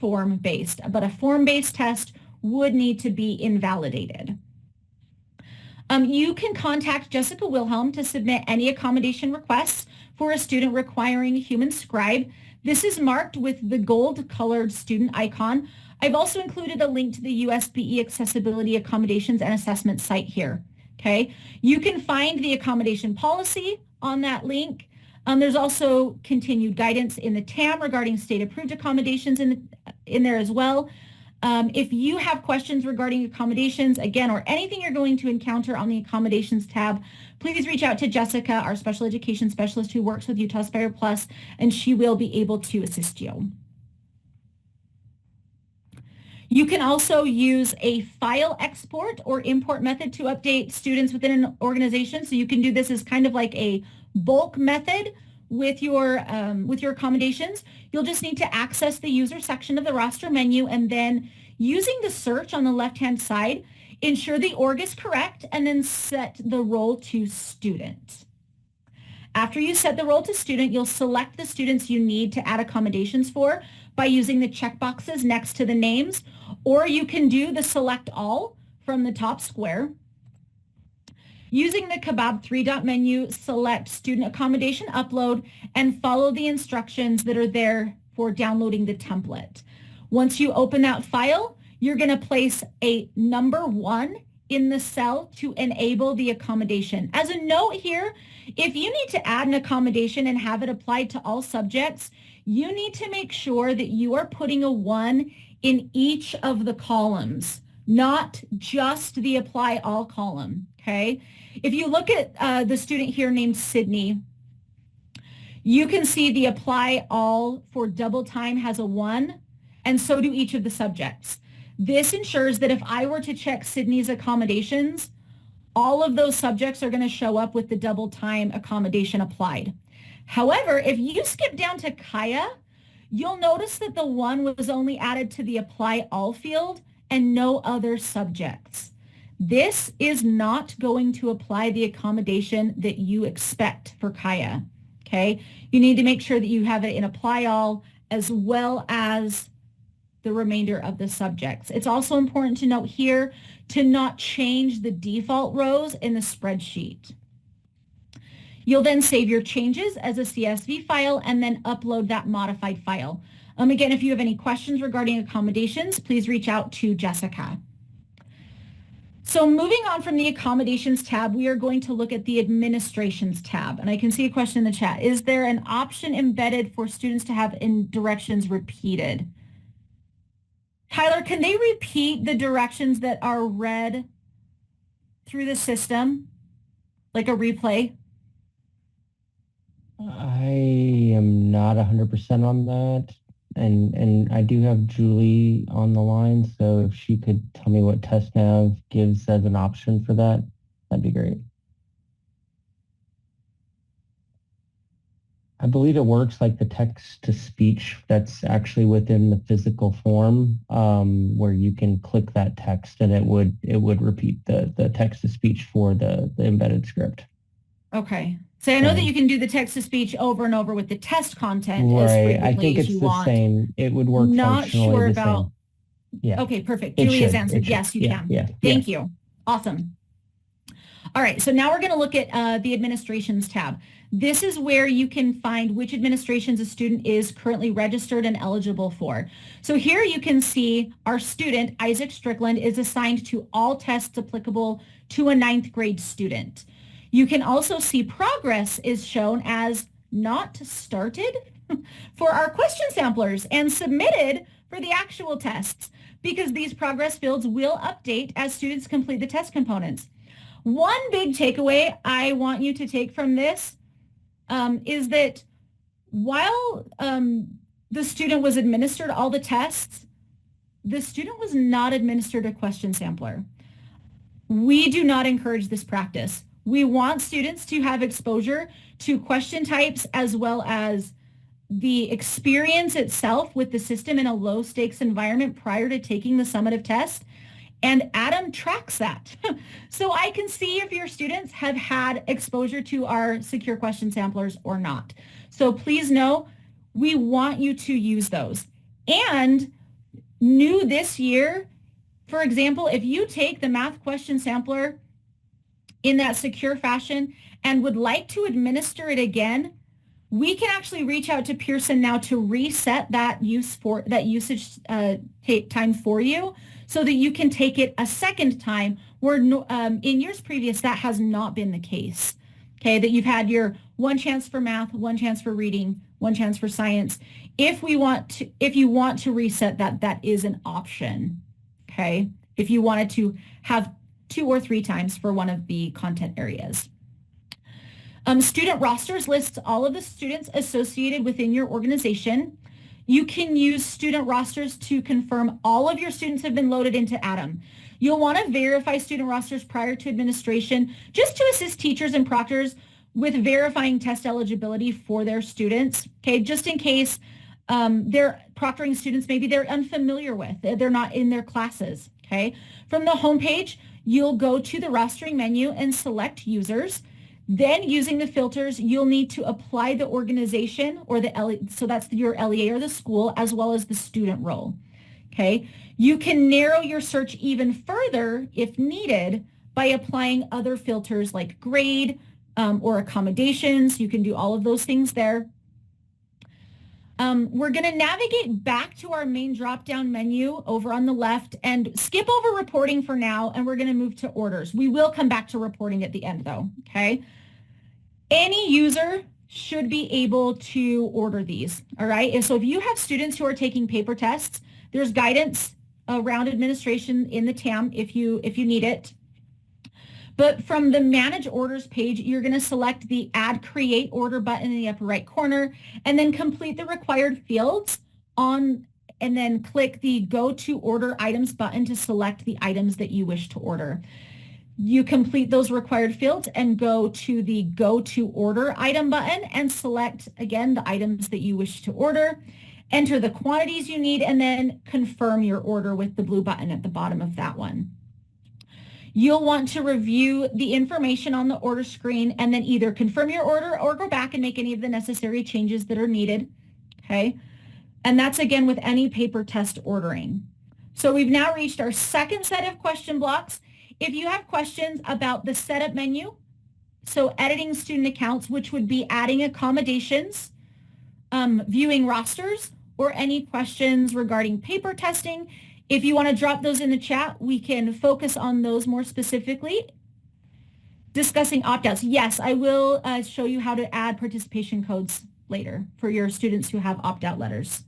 form-based. But a form-based test would need to be invalidated. You can contact Jessica Wilhelm to submit any accommodation requests for a student requiring a human scribe. This is marked with the gold colored student icon. I've also included a link to the USBE Accessibility Accommodations and Assessment site here. Okay, you can find the accommodation policy on that link. There's also continued guidance in the TAM regarding state-approved accommodations in there as well. If you have questions regarding accommodations, again, or anything you're going to encounter on the accommodations tab, please reach out to Jessica, our special education specialist who works with Utah Aspire Plus, and she will be able to assist you. You can also use a file export or import method to update students within an organization. So you can do this as kind of like a bulk method with your accommodations. You'll just need to access the user section of the roster menu, and then using the search on the left-hand side, ensure the org is correct, and then set the role to student. After you set the role to student, you'll select the students you need to add accommodations for by using the checkboxes next to the names, or you can do the select all from the top square. Using the Kebab 3-dot menu, select student accommodation upload and follow the instructions that are there for downloading the template. Once you open that file, you're going to place a number 1 in the cell to enable the accommodation. As a note here, if you need to add an accommodation and have it applied to all subjects, you need to make sure that you are putting a 1 in each of the columns, not just the apply all column, okay? If you look at the student here named Sydney, you can see the apply all for double time has a 1, and so do each of the subjects. This ensures that if I were to check Sydney's accommodations, all of those subjects are going to show up with the double time accommodation applied. However, if you skip down to Kaya, you'll notice that the 1 was only added to the apply all field and no other subjects. This is not going to apply the accommodation that you expect for Kaya, okay? You need to make sure that you have it in apply all as well as the remainder of the subjects. It's also important to note here to not change the default rows in the spreadsheet. You'll then save your changes as a CSV file and then upload that modified file. Again, if you have any questions regarding accommodations, please reach out to Jessica. So moving on from the accommodations tab, we are going to look at the administrations tab. And I can see a question in the chat. Is there an option embedded for students to have directions repeated? Tyler, can they repeat the directions that are read through the system, like a replay? I am not 100% on that. And I do have Julie on the line, so if she could tell me what TestNav gives as an option for that, that'd be great. I believe it works like the text-to-speech that's actually within the physical form, where you can click that text and it would repeat the text-to-speech for the embedded script. Okay. So I know that you can do the text-to-speech over and over with the test content right. as frequently I think as it's you the want. same. It would work Not functionally sure the about. Same. Yeah. Okay, perfect. It Julie has should. answered. Yes, you can. Yeah. Thank you. Awesome. All right, so now we're going to look at the administrations tab. This is where you can find which administrations a student is currently registered and eligible for. So here you can see our student, Isaac Strickland, is assigned to all tests applicable to a 9th grade student. You can also see progress is shown as not started for our question samplers and submitted for the actual tests, because these progress fields will update as students complete the test components. One big takeaway I want you to take from this is that while the student was administered all the tests, the student was not administered a question sampler. We do not encourage this practice. We want students to have exposure to question types as well as the experience itself with the system in a low stakes environment prior to taking the summative test. And Adam tracks that. So I can see if your students have had exposure to our secure question samplers or not. So please know, we want you to use those. And new this year, for example, if you take the math question sampler in that secure fashion and would like to administer it again, we can actually reach out to Pearson now to reset that usage time for you so that you can take it a second time where in years previous that has not been the case. Okay, that you've had your one chance for math, one chance for reading, one chance for science. If you want to reset that, that is an option. Okay, if you wanted to have 2 or 3 times for one of the content areas. Student rosters lists all of the students associated within your organization. You can use student rosters to confirm all of your students have been loaded into Atom. You'll want to verify student rosters prior to administration just to assist teachers and proctors with verifying test eligibility for their students. Okay, just in case they're proctoring students maybe they're unfamiliar with, they're not in their classes. Okay, from the homepage, you'll go to the rostering menu and select users. Then using the filters, you'll need to apply the organization or so that's your LEA or the school, as well as the student role. Okay. You can narrow your search even further if needed by applying other filters like grade or accommodations. You can do all of those things there. We're going to navigate back to our main drop-down menu over on the left and skip over reporting for now, and we're going to move to orders. We will come back to reporting at the end though, okay? Any user should be able to order these, all right? And so if you have students who are taking paper tests, there's guidance around administration in the TAM if you need it. But from the Manage Orders page, you're going to select the Add Create Order button in the upper right corner, and then complete the required fields and then click the Go to Order Items button to select the items that you wish to order. You complete those required fields and go to the Go to Order item button and select, again, the items that you wish to order. Enter the quantities you need and then confirm your order with the blue button at the bottom of that one. You'll want to review the information on the order screen and then either confirm your order or go back and make any of the necessary changes that are needed, okay? And that's again with any paper test ordering. So we've now reached our second set of question blocks. If you have questions about the setup menu, so editing student accounts, which would be adding accommodations, viewing rosters, or any questions regarding paper testing, if you want to drop those in the chat, we can focus on those more specifically. Discussing opt-outs. Yes, I will show you how to add participation codes later for your students who have opt-out letters.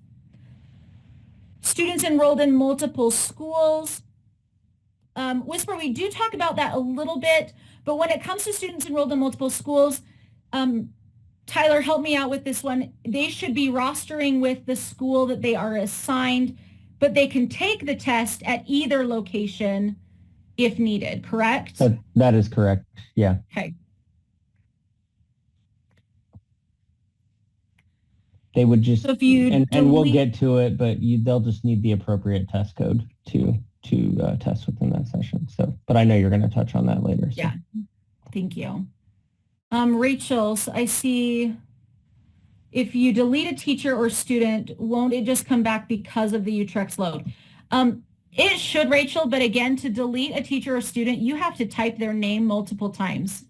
Students enrolled in multiple schools. Whisper, we do talk about that a little bit, but when it comes to students enrolled in multiple schools, Tyler, help me out with this one. They should be rostering with the school that they are assigned, but they can take the test at either location if needed, correct? That is correct, yeah. Okay. They would just, so if you and we'll get to it, but they'll just need the appropriate test code to test within that session. So, but I know you're going to touch on that later. So. Yeah, thank you. Rachel, so I see if you delete a teacher or student, won't it just come back because of the UTREX load? It should, Rachel, but again, to delete a teacher or student, you have to type their name multiple times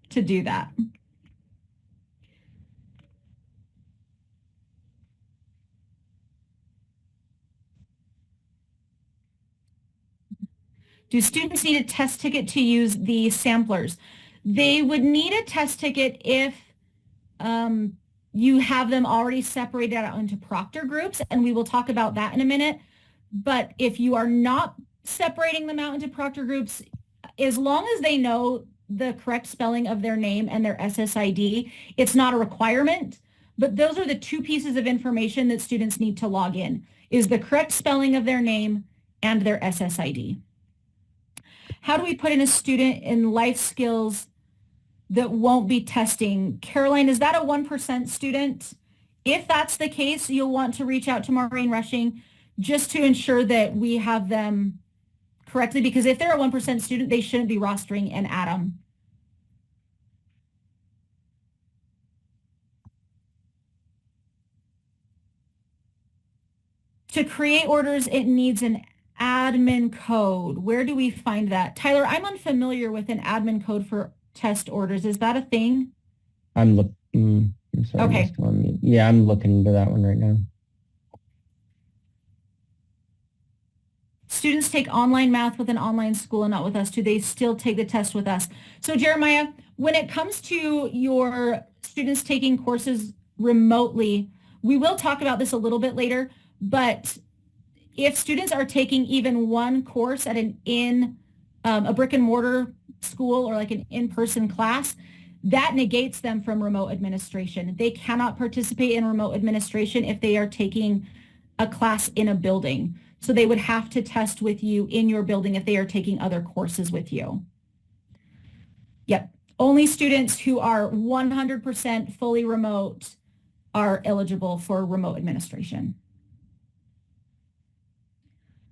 to do that. Do students need a test ticket to use the samplers? They would need a test ticket if you have them already separated out into proctor groups, and we will talk about that in a minute. But if you are not separating them out into proctor groups, as long as they know the correct spelling of their name and their SSID, it's not a requirement. But those are the 2 pieces of information that students need to log in, is the correct spelling of their name and their SSID. How do we put in a student in life skills that won't be testing? Caroline, is that a 1% student? If that's the case, you'll want to reach out to Maureen Rushing just to ensure that we have them correctly, because if they're a 1% student, they shouldn't be rostering an Atom. To create orders, it needs an admin code. Where do we find that? Tyler, I'm unfamiliar with an admin code for test orders. Is that a thing? I'm sorry, I'm Okay. still on mute. Yeah, I'm looking into that one right now. Students take online math with an online school and not with us. Do they still take the test with us? So Jeremiah, when it comes to your students taking courses remotely, we will talk about this a little bit later, but if students are taking even one course at a brick and mortar school or like an in-person class, that negates them from remote administration. They cannot participate in remote administration if they are taking a class in a building. So they would have to test with you in your building if they are taking other courses with you. Yep. Only students who are 100% fully remote are eligible for remote administration.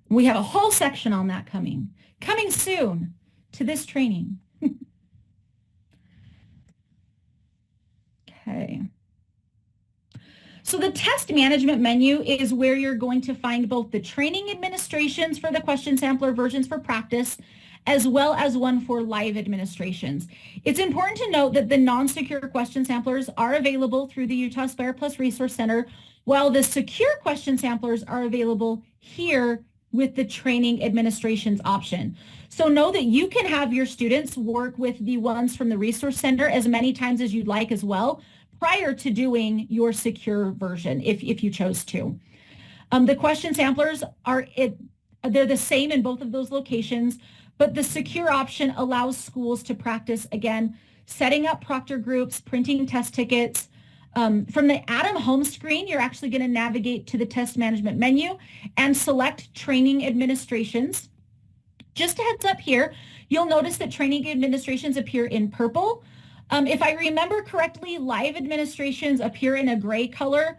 We have a whole section on that coming soon to this training. Okay. So the test management menu is where you're going to find both the training administrations for the question sampler versions for practice, as well as one for live administrations. It's important to note that the non-secure question samplers are available through the UAPlus Resource Center, while the secure question samplers are available here with the training administrations option. So know that you can have your students work with the ones from the Resource Center as many times as you'd like as well, prior to doing your secure version, if you chose to. The question samplers they're the same in both of those locations, but the secure option allows schools to practice, again, setting up proctor groups, printing test tickets. From the Atom home screen, you're actually going to navigate to the test management menu and select training administrations. Just a heads up here, you'll notice that training administrations appear in purple. If I remember correctly, live administrations appear in a gray color.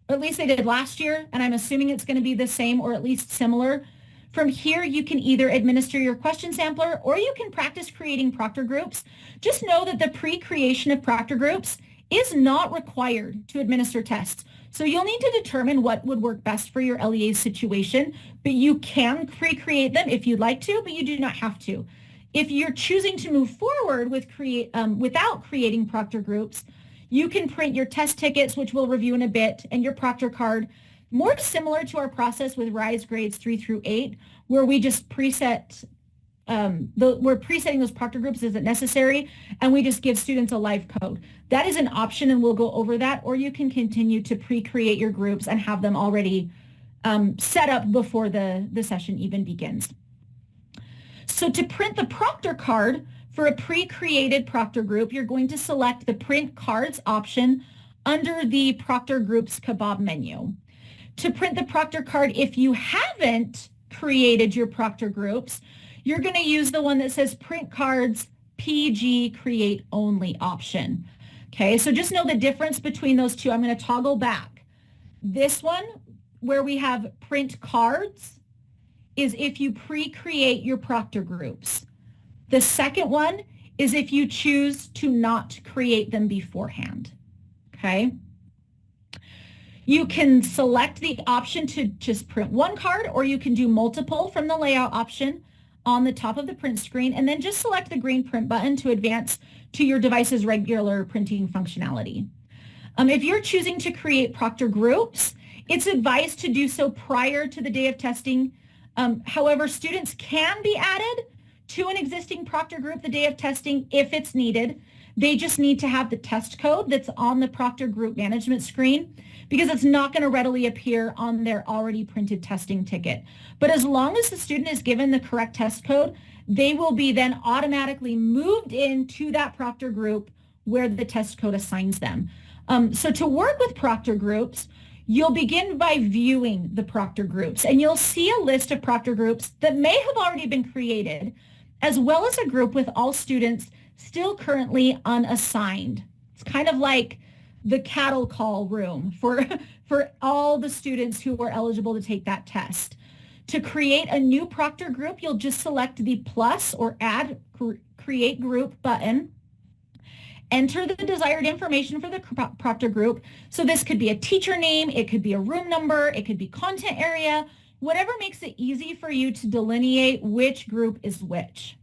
At least they did last year, and I'm assuming it's going to be the same or at least similar. From here, you can either administer your question sampler or you can practice creating proctor groups. Just know that the pre-creation of proctor groups is not required to administer tests. So you'll need to determine what would work best for your LEA situation, but you can pre-create them if you'd like to, but you do not have to. If you're choosing to move forward with without creating proctor groups, you can print your test tickets, which we'll review in a bit, and your proctor card, more similar to our process with RISE grades 3 through 8, where we just preset, we're presetting those proctor groups as necessary, and we just give students a live code. That is an option, and we'll go over that, or you can continue to pre-create your groups and have them already set up before the session even begins. So to print the proctor card for a pre-created proctor group, you're going to select the print cards option under the proctor groups kebab menu. To print the proctor card, if you haven't created your proctor groups, you're going to use the one that says print cards PG create only option. Okay, so just know the difference between those two. I'm going to toggle back. This one where we have print cards is if you pre-create your proctor groups. The second one is if you choose to not create them beforehand, okay? You can select the option to just print one card, or you can do multiple from the layout option on the top of the print screen, and then just select the green print button to advance to your device's regular printing functionality. If you're choosing to create proctor groups, it's advised to do so prior to the day of testing. However, students can be added to an existing proctor group the day of testing if it's needed. They just need to have the test code that's on the proctor group management screen, because it's not going to readily appear on their already printed testing ticket. But as long as the student is given the correct test code, they will be then automatically moved into that proctor group where the test code assigns them. So to work with proctor groups, you'll begin by viewing the proctor groups, and you'll see a list of proctor groups that may have already been created, as well as a group with all students still currently unassigned. It's kind of like the cattle call room for all the students who are eligible to take that test. To create a new proctor group, you'll just select the plus or add create group button. Enter the desired information for the proctor group. So this could be a teacher name, it could be a room number, it could be content area, whatever makes it easy for you to delineate which group is which.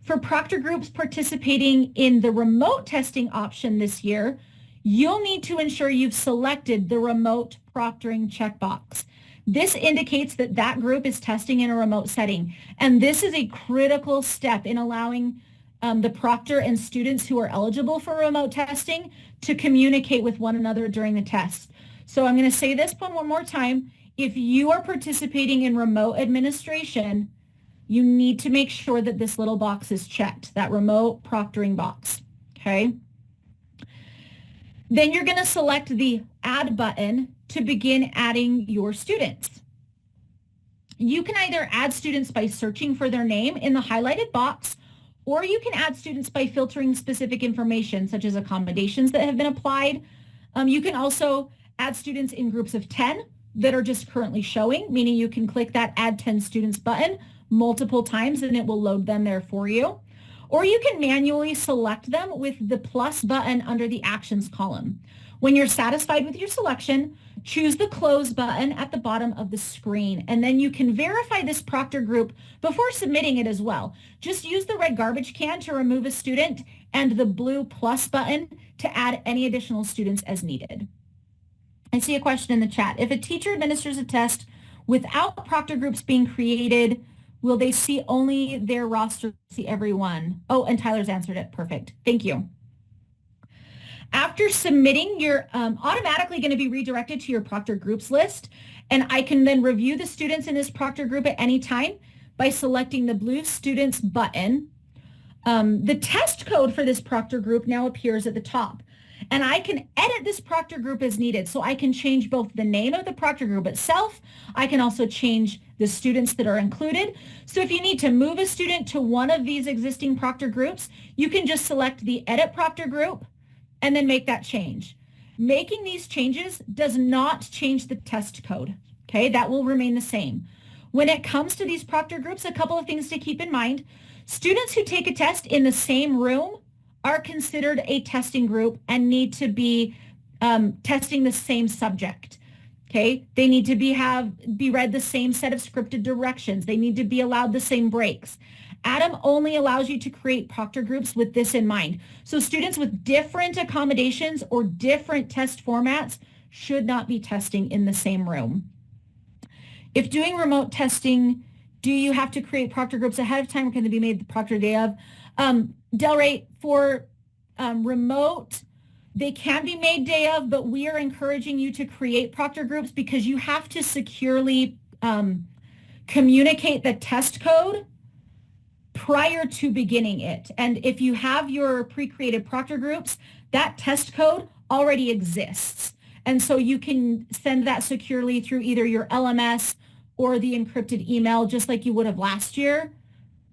For proctor groups participating in the remote testing option this year, you'll need to ensure you've selected the remote proctoring checkbox. This indicates that that group is testing in a remote setting, and this is a critical step in allowing the proctor and students who are eligible for remote testing to communicate with one another during the test. So I'm going to say this one more time. If you are participating in remote administration, you need to make sure that this little box is checked, that remote proctoring box, okay? Then you're going to select the Add button to begin adding your students. You can either add students by searching for their name in the highlighted box, or you can add students by filtering specific information, such as accommodations that have been applied. You can also add students in groups of 10 that are just currently showing, meaning you can click that Add 10 Students button multiple times and it will load them there for you. Or you can manually select them with the plus button under the Actions column. When you're satisfied with your selection, choose the Close button at the bottom of the screen, and then you can verify this proctor group before submitting it as well. Just use the red garbage can to remove a student and the blue plus button to add any additional students as needed. I see a question in the chat. If a teacher administers a test without proctor groups being created, will they see only their roster, see everyone? Oh, and Tyler's answered it. Perfect. Thank you. After submitting, you're automatically going to be redirected to your proctor groups list, and I can then review the students in this proctor group at any time by selecting the blue Students button. The test code for this proctor group now appears at the top, and I can edit this proctor group as needed. So I can change both the name of the proctor group itself. I can also change the students that are included. So if you need to move a student to one of these existing proctor groups, you can just select the Edit Proctor Group and then make that change. Making these changes does not change the test code, okay? That will remain the same. When it comes to these proctor groups, a couple of things to keep in mind. Students who take a test in the same room are considered a testing group and need to be testing the same subject, okay? They need to be read the same set of scripted directions. They need to be allowed the same breaks. Adam only allows you to create proctor groups with this in mind. So students with different accommodations or different test formats should not be testing in the same room. If doing remote testing, do you have to create proctor groups ahead of time, or can they be made the proctor day of? Delray, for remote, they can be made day of, but we are encouraging you to create proctor groups because you have to securely communicate the test code prior to beginning it. And if you have your pre-created proctor groups, that test code already exists. And so you can send that securely through either your LMS or the encrypted email, just like you would have last year,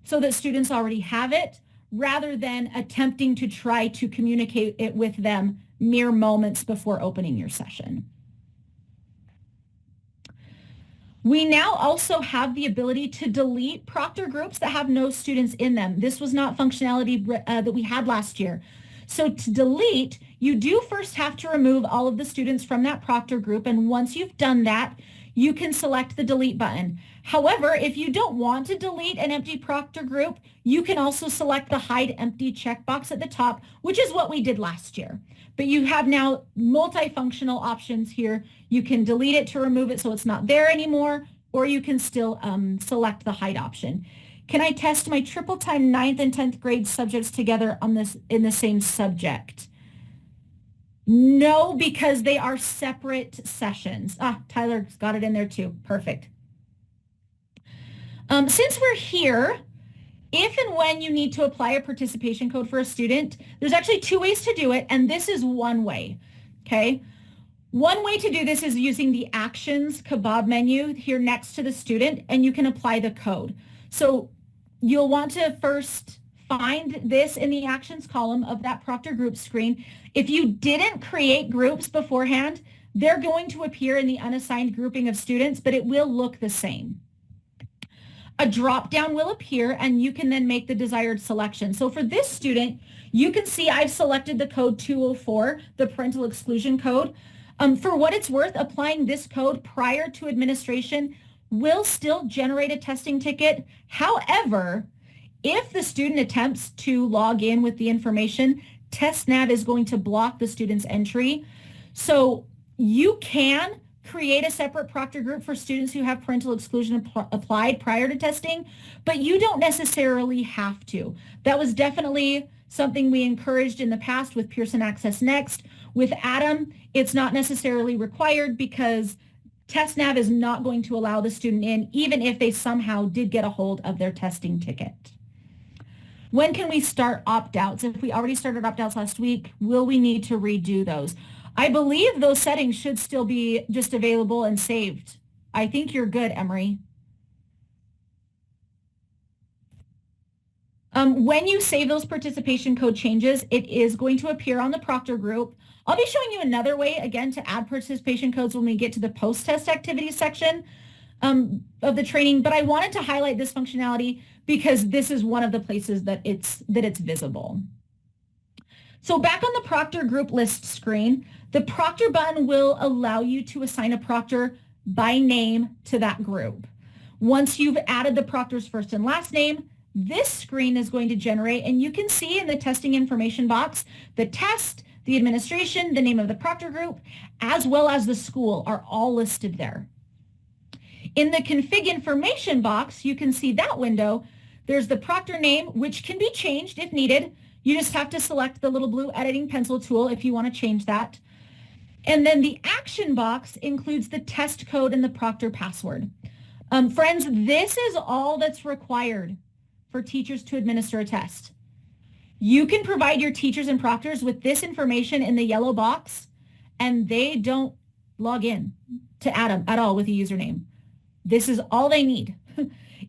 so that students already have it, rather than attempting to try to communicate it with them mere moments before opening your session. We now also have the ability to delete proctor groups that have no students in them. This was not functionality that we had last year. So to delete, you do first have to remove all of the students from that proctor group, and once you've done that, you can select the delete button. However, if you don't want to delete an empty proctor group, you can also select the hide empty checkbox at the top, which is what we did last year. But you have now multifunctional options here. You can delete it to remove it so it's not there anymore, or you can still select the hide option. Can I test my triple time 9th and 10th grade subjects together on this in the same subject? No, because they are separate sessions. Tyler's got it in there too. Perfect. Since we're here, if and when you need to apply a participation code for a student, there's actually two ways to do it, and this is one way, okay? One way to do this is using the Actions kebab menu here next to the student, and you can apply the code. So you'll want to first find this in the Actions column of that proctor group screen. If you didn't create groups beforehand, they're going to appear in the unassigned grouping of students, but it will look the same. A drop-down will appear, and you can then make the desired selection. So for this student, you can see I've selected the code 204, the parental exclusion code. For what it's worth, applying this code prior to administration will still generate a testing ticket. However, If the student attempts to log in with the information, TestNav is going to block the student's entry. So you can create a separate proctor group for students who have parental exclusion applied prior to testing, but you don't necessarily have to. That was definitely something we encouraged in the past with Pearson Access Next. With Adam, it's not necessarily required because TestNav is not going to allow the student in, even if they somehow did get a hold of their testing ticket. When can we start opt-outs? If we already started opt-outs last week, will we need to redo those? I believe those settings should still be just available and saved. I think you're good, Emery. When you save those participation code changes, it is going to appear on the proctor group. I'll be showing you another way, again, to add participation codes when we get to the post-test activities section of the training, but I wanted to highlight this functionality because this is one of the places that it's visible. So back on the proctor group list screen, the proctor button will allow you to assign a proctor by name to that group. Once you've added the proctor's first and last name, this screen is going to generate, and you can see in the testing information box, the test, the administration, the name of the proctor group, as well as the school are all listed there. In the config information box, you can see that window. There's the proctor name, which can be changed if needed. You just have to select the little blue editing pencil tool if you want to change that. And then the action box includes the test code and the proctor password. Friends, this is all that's required for teachers to administer a test. You can provide your teachers and proctors with this information in the yellow box, and they don't log in to Adam at all with a username. This is all they need.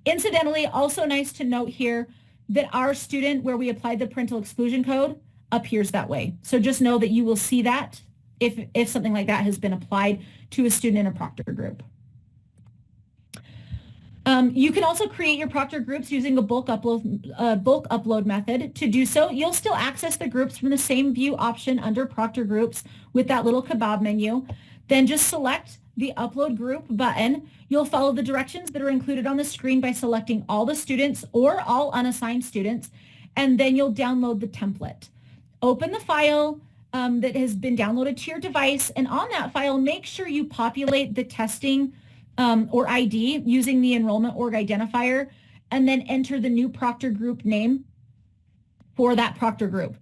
Incidentally, also nice to note here that our student where we applied the parental exclusion code appears that way. So just know that you will see that if something like that has been applied to a student in a proctor group. You can also create your proctor groups using a bulk upload method. To do so, you'll still access the groups from the same view option under proctor groups with that little kebab menu. Then just select the upload group button. You'll follow the directions that are included on the screen by selecting all the students or all unassigned students, and then you'll download the template. Open the file that has been downloaded to your device, and on that file, make sure you populate the testing or ID using the enrollment org identifier, and then enter the new proctor group name for that proctor group.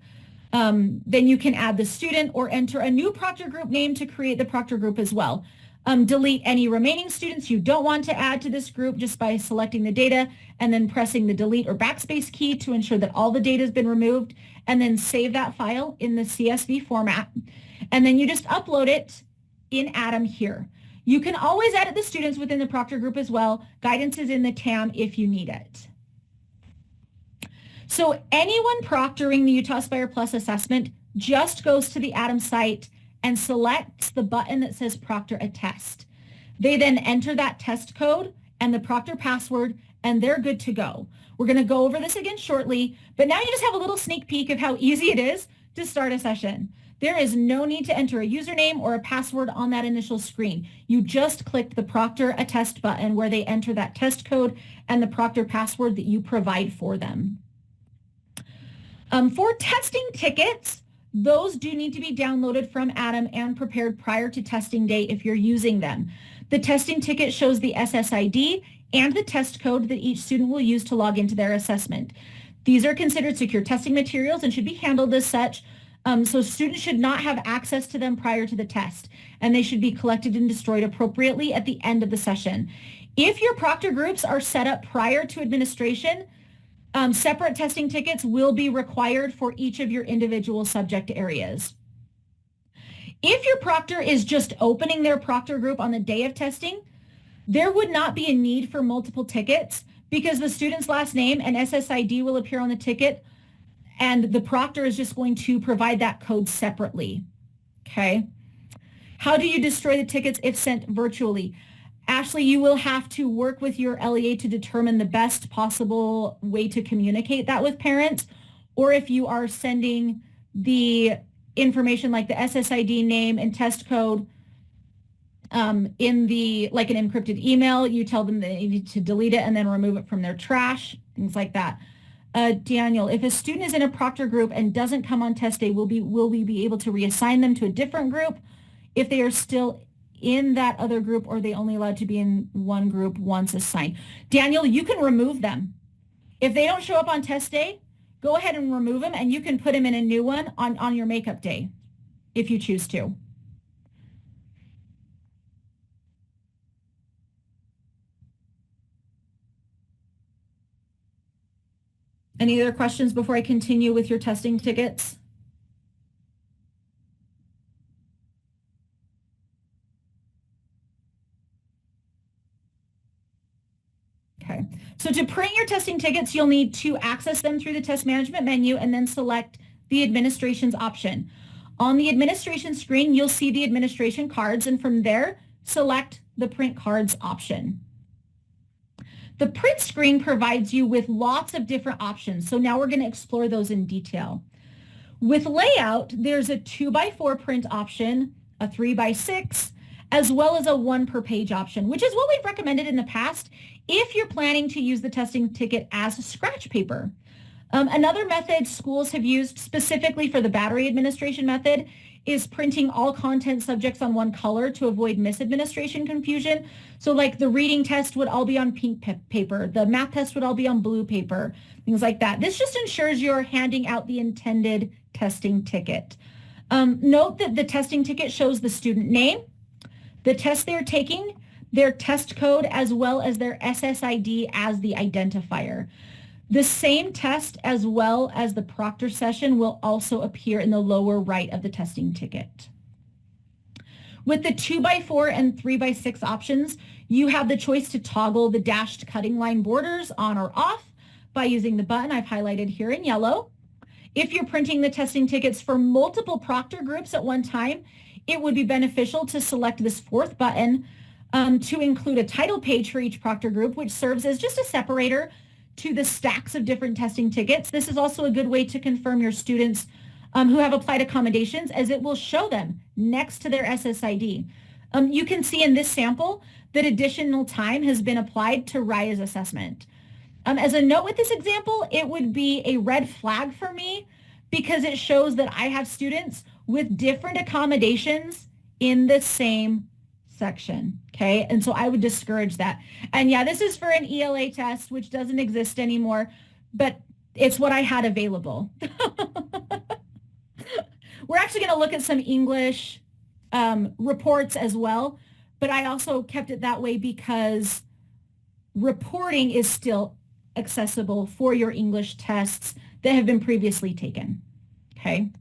Then you can add the student or enter a new proctor group name to create the proctor group as well. Delete any remaining students you don't want to add to this group just by selecting the data and then pressing the delete or backspace key to ensure that all the data has been removed, and then save that file in the CSV format. And then you just upload it in Adam here. You can always edit the students within the proctor group as well. Guidance is in the TAM if you need it. So anyone proctoring the Utah Aspire Plus assessment just goes to the Adam site and selects the button that says proctor a test. They then enter that test code and the proctor password, and they're good to go. We're going to go over this again shortly, but now you just have a little sneak peek of how easy it is to start a session. There is no need to enter a username or a password on that initial screen. You just click the proctor a test button where they enter that test code and the proctor password that you provide for them. For testing tickets, those do need to be downloaded from Adam and prepared prior to testing day if you're using them. The testing ticket shows the SSID and the test code that each student will use to log into their assessment. These are considered secure testing materials and should be handled as such. So students should not have access to them prior to the test, and they should be collected and destroyed appropriately at the end of the session. If your proctor groups are set up prior to administration, separate testing tickets will be required for each of your individual subject areas. If your proctor is just opening their proctor group on the day of testing, there would not be a need for multiple tickets because the student's last name and SSID will appear on the ticket, and the proctor is just going to provide that code separately, okay? How do you destroy the tickets if sent virtually? Ashley, you will have to work with your LEA to determine the best possible way to communicate that with parents, or if you are sending the information like the SSID name and test code in the, like an encrypted email, you tell them they need to delete it and then remove it from their trash, things like that. Daniel, if a student is in a proctor group and doesn't come on test day, will we be able to reassign them to a different group if they are still in that other group, or are they only allowed to be in one group once assigned? Daniel, you can remove them. If they don't show up on test day, go ahead and remove them, and you can put them in a new one on your makeup day if you choose to. Any other questions before I continue with your testing tickets? Okay, so to print your testing tickets, you'll need to access them through the test management menu and then select the administration's option. On the administration screen, you'll see the administration cards, and from there, select the print cards option. The print screen provides you with lots of different options, so now we're going to explore those in detail. With layout, there's a 2x4 print option, a 3x6, as well as a 1 per page option, which is what we've recommended in the past if you're planning to use the testing ticket as scratch paper. Another method schools have used specifically for the battery administration method is printing all content subjects on one color to avoid misadministration confusion. So like the reading test would all be on pink paper, the math test would all be on blue paper, things like that. This just ensures you're handing out the intended testing ticket. Note that the testing ticket shows the student name, the test they're taking, their test code, as well as their SSID as the identifier. The same test as well as the proctor session will also appear in the lower right of the testing ticket. With the 2x4 and 3x6 options, you have the choice to toggle the dashed cutting line borders on or off by using the button I've highlighted here in yellow. If you're printing the testing tickets for multiple proctor groups at one time, it would be beneficial to select this fourth button to include a title page for each proctor group, which serves as just a separator to the stacks of different testing tickets. This is also a good way to confirm your students who have applied accommodations, as it will show them next to their SSID. You can see in this sample that additional time has been applied to Raya's assessment. As a note with this example, it would be a red flag for me because it shows that I have students with different accommodations in the same section, okay? And so I would discourage that. And yeah, this is for an ELA test, which doesn't exist anymore, but it's what I had available. We're actually going to look at some English reports as well, but I also kept it that way because reporting is still accessible for your English tests that have been previously taken, okay?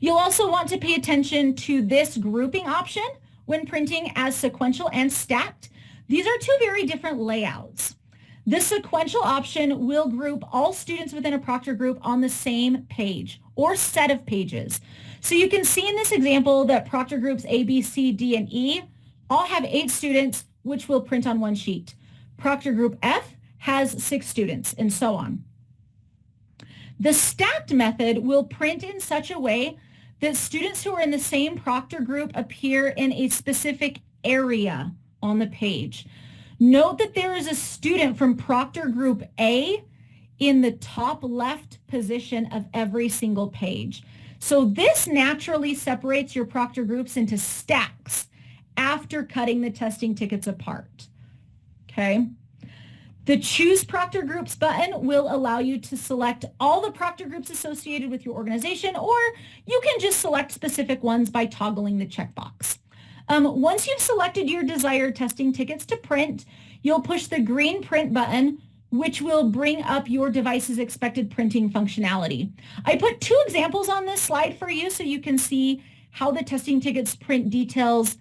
You'll also want to pay attention to this grouping option when printing as sequential and stacked. These are two very different layouts. The sequential option will group all students within a proctor group on the same page or set of pages. So you can see in this example that proctor groups A, B, C, D, and E all have 8 students, which will print on one sheet. Proctor group F has 6 students, and so on. The stacked method will print in such a way that students who are in the same proctor group appear in a specific area on the page. Note that there is a student from proctor group A in the top left position of every single page. So this naturally separates your proctor groups into stacks after cutting the testing tickets apart, okay? The Choose Proctor Groups button will allow you to select all the proctor groups associated with your organization, or you can just select specific ones by toggling the checkbox. Once you've selected your desired testing tickets to print, you'll push the green print button, which will bring up your device's expected printing functionality. I put 2 examples on this slide for you so you can see how the testing tickets print details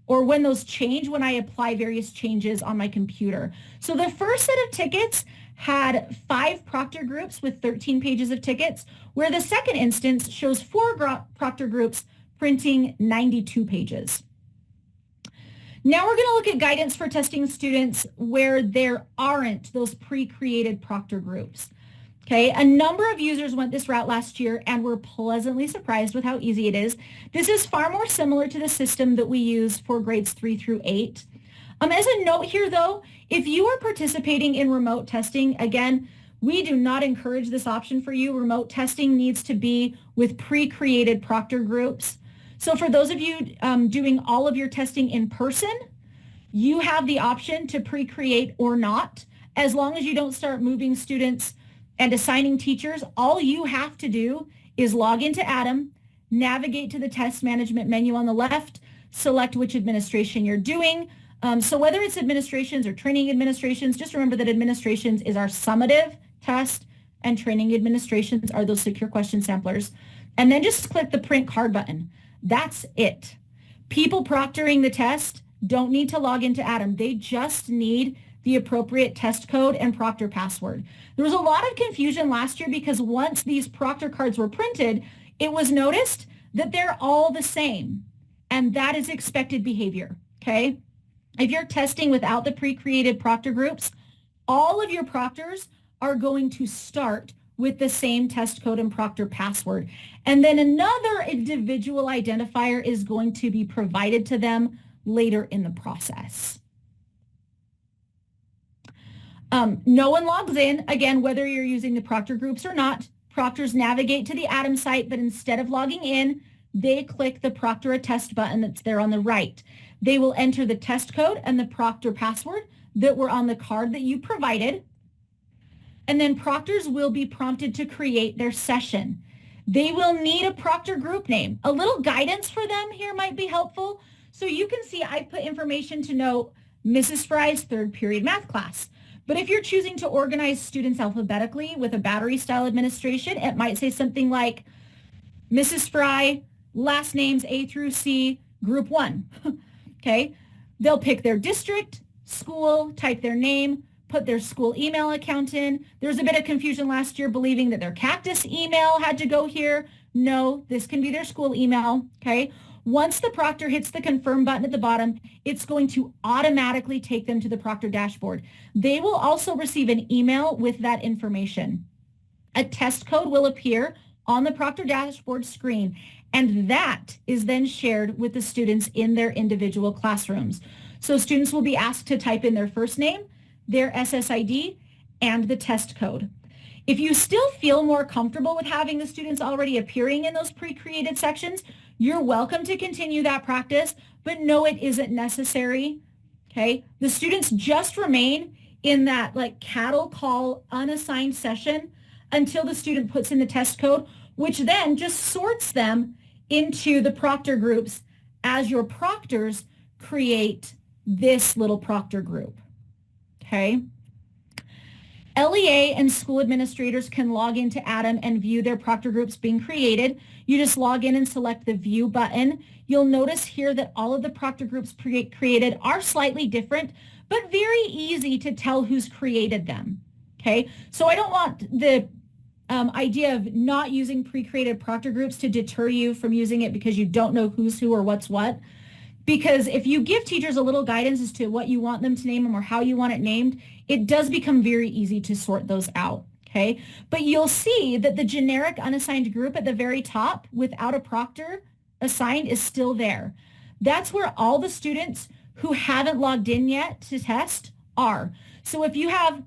or when those change when I apply various changes on my computer. So the first set of tickets had 5 proctor groups with 13 pages of tickets, where the second instance shows 4 proctor groups printing 92 pages. Now we're going to look at guidance for testing students where there aren't those pre-created proctor groups. Okay, a number of users went this route last year and were pleasantly surprised with how easy it is. This is far more similar to the system that we use for grades 3 through 8. As a note here, though, if you are participating in remote testing, again, we do not encourage this option for you. Remote testing needs to be with pre-created proctor groups. So for those of you doing all of your testing in person, you have the option to pre-create or not. As long as you don't start moving students and assigning teachers, all you have to do is log into Adam, navigate to the test management menu on the left, select which administration you're doing. So whether it's administrations or training administrations, just remember that administrations is our summative test and training administrations are those secure question samplers. And then just click the print card button. That's it. People proctoring the test don't need to log into Adam. They just need the appropriate test code and proctor password. There was a lot of confusion last year because once these proctor cards were printed, it was noticed that they're all the same. And that is expected behavior, okay? If you're testing without the pre-created proctor groups, all of your proctors are going to start with the same test code and proctor password. And then another individual identifier is going to be provided to them later in the process. No one logs in, again, whether you're using the proctor groups or not. Proctors navigate to the Adam site, but instead of logging in, they click the proctor attest button that's there on the right. They will enter the test code and the proctor password that were on the card that you provided. And then proctors will be prompted to create their session. They will need a proctor group name. A little guidance for them here might be helpful. So you can see I put information to note Mrs. Fry's third period math class. But if you're choosing to organize students alphabetically with a battery style administration, it might say something like Mrs. Fry, last names A through C, group 1. Okay, they'll pick their district, school, type their name, put their school email account in. There's a bit of confusion last year believing that their Cactus email had to go here. No, this can be their school email, okay? Once the proctor hits the confirm button at the bottom, it's going to automatically take them to the proctor dashboard. They will also receive an email with that information. A test code will appear on the proctor dashboard screen, and that is then shared with the students in their individual classrooms. So students will be asked to type in their first name, their SSID, and the test code. If you still feel more comfortable with having the students already appearing in those pre-created sections, you're welcome to continue that practice, but no, it isn't necessary, okay? The students just remain in that like cattle call unassigned session until the student puts in the test code, which then just sorts them into the proctor groups as your proctors create this little proctor group, okay? LEA and school administrators can log into Adam and view their proctor groups being created. You just log in and select the view button. You'll notice here that all of the proctor groups created are slightly different, but very easy to tell who's created them, okay? So I don't want the idea of not using pre-created proctor groups to deter you from using it because you don't know who's who or what's what. Because if you give teachers a little guidance as to what you want them to name them or how you want it named, it does become very easy to sort those out, okay? But you'll see that the generic unassigned group at the very top without a proctor assigned is still there. That's where all the students who haven't logged in yet to test are. So if you have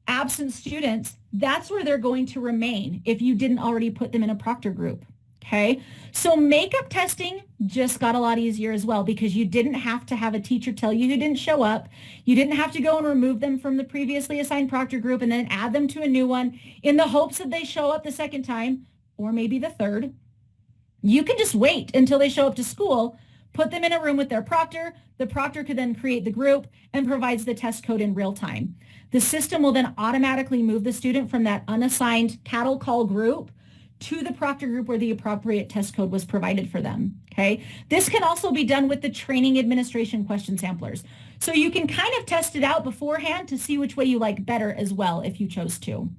absent students, that's where they're going to remain if you didn't already put them in a proctor group. Okay, so makeup testing just got a lot easier as well because you didn't have to have a teacher tell you who didn't show up. You didn't have to go and remove them from the previously assigned proctor group and then add them to a new one in the hopes that they show up the second time or maybe the third. You can just wait until they show up to school, put them in a room with their proctor. The proctor could then create the group and provides the test code in real time. The system will then automatically move the student from that unassigned cattle call group to the proctor group where the appropriate test code was provided for them, okay? This can also be done with the training administration question samplers. So you can kind of test it out beforehand to see which way you like better as well if you chose to.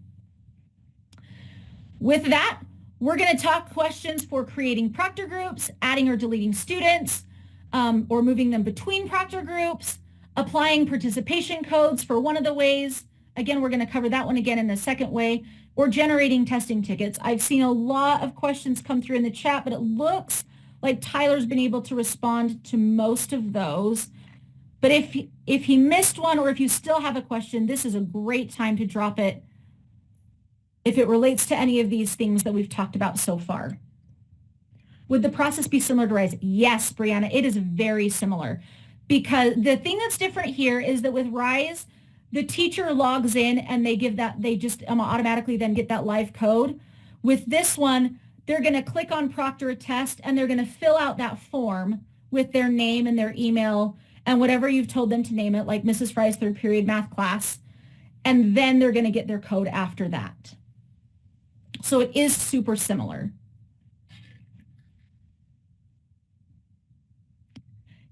With that, we're gonna talk questions for creating proctor groups, adding or deleting students, or moving them between proctor groups, applying participation codes for one of the ways. Again, we're gonna cover that one again in the second way, or generating testing tickets. I've seen a lot of questions come through in the chat, but it looks like Tyler's been able to respond to most of those. But if he missed one or if you still have a question, this is a great time to drop it if it relates to any of these things that we've talked about so far. Would the process be similar to RISE? Yes, Brianna, it is very similar. Because the thing that's different here is that with RISE, the teacher logs in and they give that, they just automatically then get that live code. With this one, they're going to click on Proctor a Test and they're going to fill out that form with their name and their email and whatever you've told them to name it, like Mrs. Fry's third period math class. And then they're going to get their code after that. So it is super similar.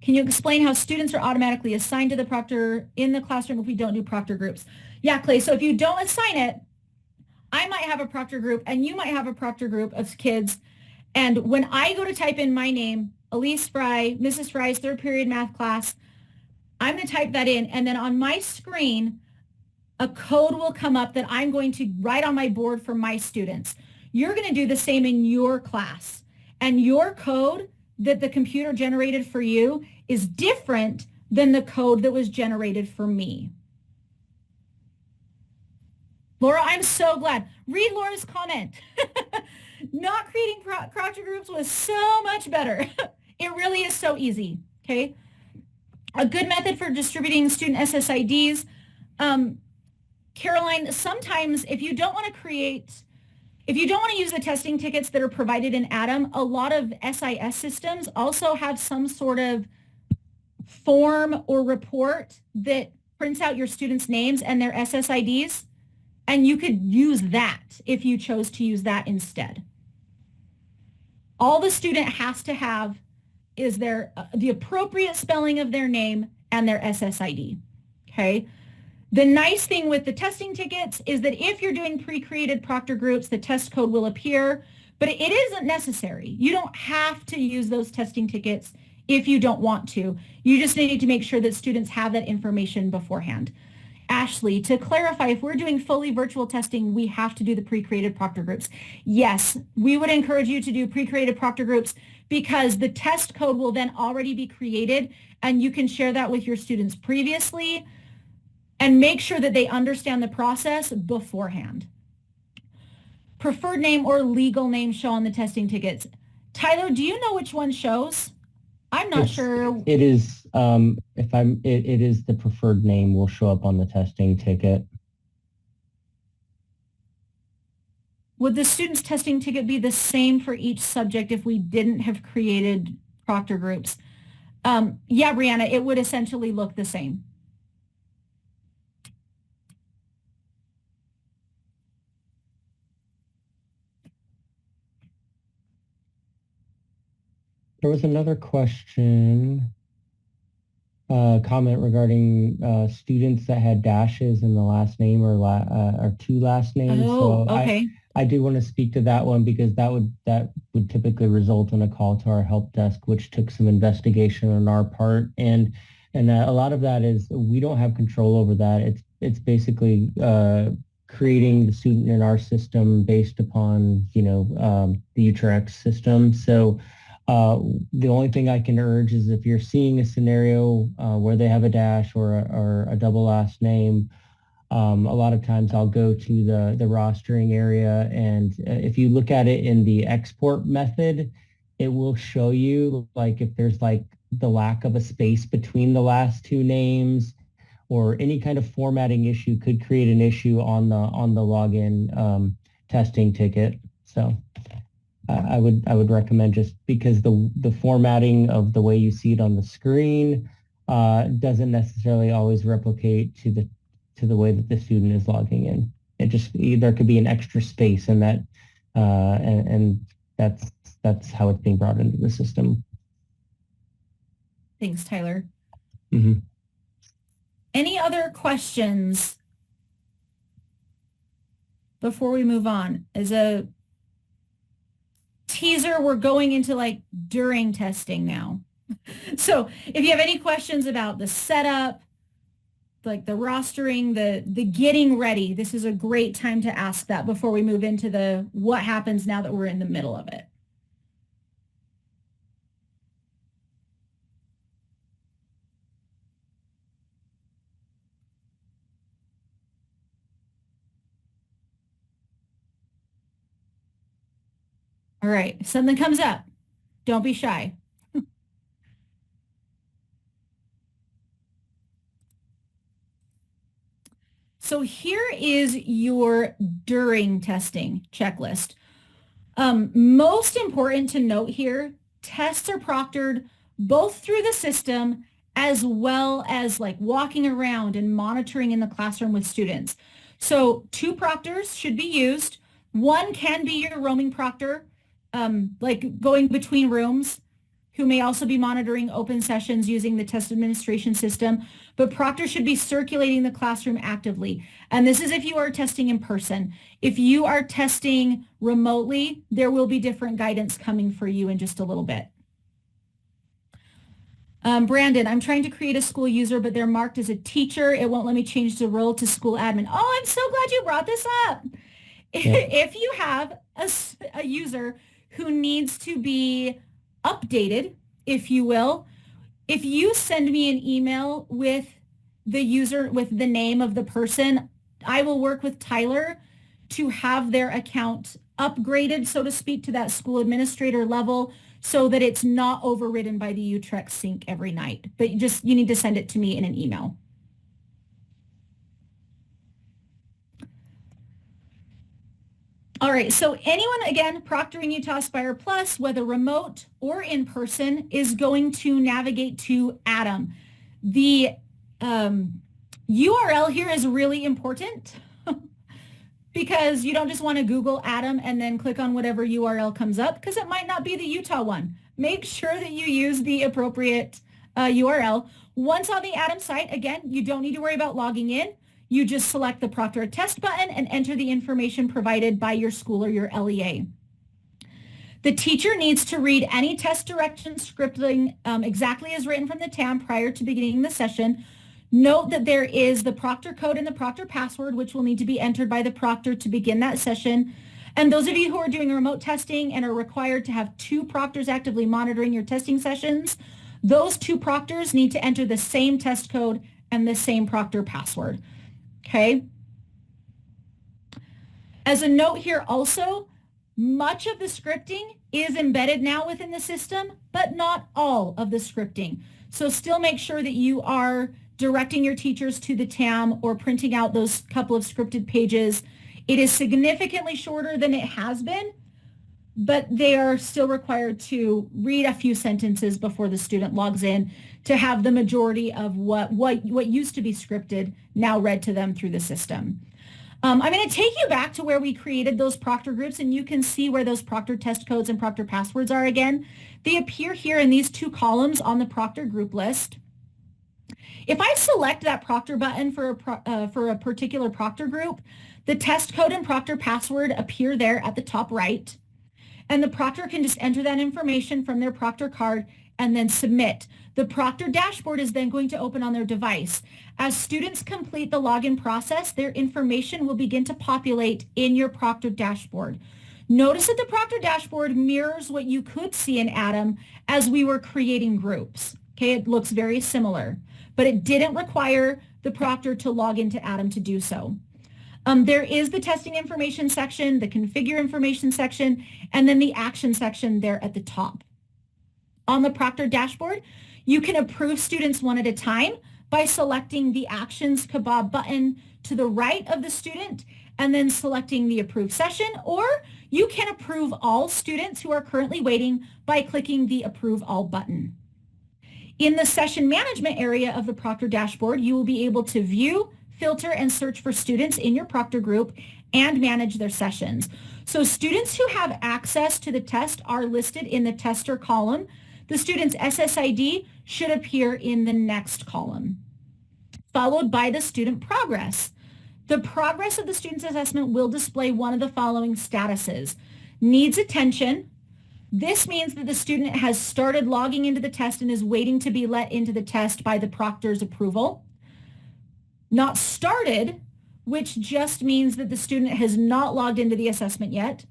Can you explain how students are automatically assigned to the proctor in the classroom if we don't do proctor groups? Yeah, Clay. So if you don't assign it, I might have a proctor group and you might have a proctor group of kids. And when I go to type in my name, Elise Fry, Mrs. Fry's third period math class, I'm going to type that in. And then on my screen, a code will come up that I'm going to write on my board for my students. You're going to do the same in your class. And your code that the computer generated for you is different than the code that was generated for me. Laura, I'm so glad. Read Laura's comment. Not creating proctor groups was so much better. It really is so easy, okay? A good method for distributing student SSIDs. Caroline, sometimes if you don't want to use the testing tickets that are provided in Atom, a lot of SIS systems also have some sort of form or report that prints out your students' names and their SSIDs, and you could use that if you chose to use that instead. All the student has to have is the appropriate spelling of their name and their SSID, okay? The nice thing with the testing tickets is that if you're doing pre-created proctor groups, the test code will appear, but it isn't necessary. You don't have to use those testing tickets if you don't want to. You just need to make sure that students have that information beforehand. Ashley, to clarify, if we're doing fully virtual testing, we have to do the pre-created proctor groups. Yes, we would encourage you to do pre-created proctor groups because the test code will then already be created and you can share that with your students previously and make sure that they understand the process beforehand. Preferred name or legal name show on the testing tickets. Tyler, do you know which one shows? I'm not sure. It is, it is the preferred name will show up on the testing ticket. Would the student's testing ticket be the same for each subject if we didn't have created proctor groups? Yeah, Brianna, it would essentially look the same. There was another question, comment regarding students that had dashes in the last name or two last names. Oh, so okay. I do want to speak to that one because that would typically result in a call to our help desk, which took some investigation on our part. And a lot of that is we don't have control over that. It's basically creating the student in our system based upon, the UTRX system. So the only thing I can urge is if you're seeing a scenario where they have a dash or a double last name, a lot of times I'll go to the rostering area, and if you look at it in the export method, it will show you like if there's like the lack of a space between the last two names or any kind of formatting issue could create an issue on the login testing ticket. So I would recommend, just because the formatting of the way you see it on the screen doesn't necessarily always replicate to the way that the student is logging in. It just, there could be an extra space in that, and that's how it's being brought into the system. Thanks, Tyler. Mm-hmm. Any other questions before we move on? As a teaser, we're going into like during testing now. So if you have any questions about the setup, like the rostering, the getting ready, this is a great time to ask that before we move into the what happens now that we're in the middle of it. All right, if something comes up, don't be shy. So here is your during testing checklist. Most important to note here, tests are proctored both through the system as well as like walking around and monitoring in the classroom with students. So 2 proctors should be used. One can be your roaming proctor, like going between rooms, who may also be monitoring open sessions using the test administration system, but proctors should be circulating the classroom actively. And this is if you are testing in person. If you are testing remotely, there will be different guidance coming for you in just a little bit. Brandon, I'm trying to create a school user, but they're marked as a teacher. It won't let me change the role to school admin. Oh, I'm so glad you brought this up. Yeah. If you have a user who needs to be updated, if you will, if you send me an email with the user, with the name of the person, I will work with Tyler to have their account upgraded, so to speak, to that school administrator level so that it's not overridden by the Utrecht sync every night. But you need to send it to me in an email. All right, so anyone, again, proctoring Utah Aspire Plus, whether remote or in person, is going to navigate to Atom. The URL here is really important because you don't just want to Google Atom and then click on whatever URL comes up, because it might not be the Utah one. Make sure that you use the appropriate URL. Once on the Atom site, again, you don't need to worry about logging in. You just select the proctor test button and enter the information provided by your school or your LEA. The teacher needs to read any test direction scripting exactly as written from the TAM prior to beginning the session. Note that there is the proctor code and the proctor password, which will need to be entered by the proctor to begin that session. And those of you who are doing remote testing and are required to have 2 proctors actively monitoring your testing sessions, those 2 proctors need to enter the same test code and the same proctor password. Okay. As a note here also, much of the scripting is embedded now within the system, but not all of the scripting. So still make sure that you are directing your teachers to the TAM or printing out those couple of scripted pages. It is significantly shorter than it has been, but they are still required to read a few sentences before the student logs in to have the majority of what used to be scripted now read to them through the system. I'm going to take you back to where we created those proctor groups, and you can see where those proctor test codes and proctor passwords are again. They appear here in these 2 columns on the proctor group list. If I select that proctor button for a particular proctor group, the test code and proctor password appear there at the top right. And the proctor can just enter that information from their proctor card and then submit. The proctor dashboard is then going to open on their device. As students complete the login process, their information will begin to populate in your proctor dashboard. Notice that the proctor dashboard mirrors what you could see in Atom as we were creating groups. Okay, it looks very similar, but it didn't require the proctor to log into Atom to do so. There is the testing information section, the configure information section, and then the action section there at the top. On the proctor dashboard, you can approve students one at a time by selecting the Actions Kebab button to the right of the student and then selecting the Approve Session, or you can approve all students who are currently waiting by clicking the Approve All button. In the session management area of the proctor dashboard, you will be able to view, filter, and search for students in your proctor group and manage their sessions. So students who have access to the test are listed in the tester column. The student's SSID should appear in the next column, followed by the student progress. The progress of the student's assessment will display one of the following statuses. Needs attention. This means that the student has started logging into the test and is waiting to be let into the test by the proctor's approval. Not started, which just means that the student has not logged into the assessment yet.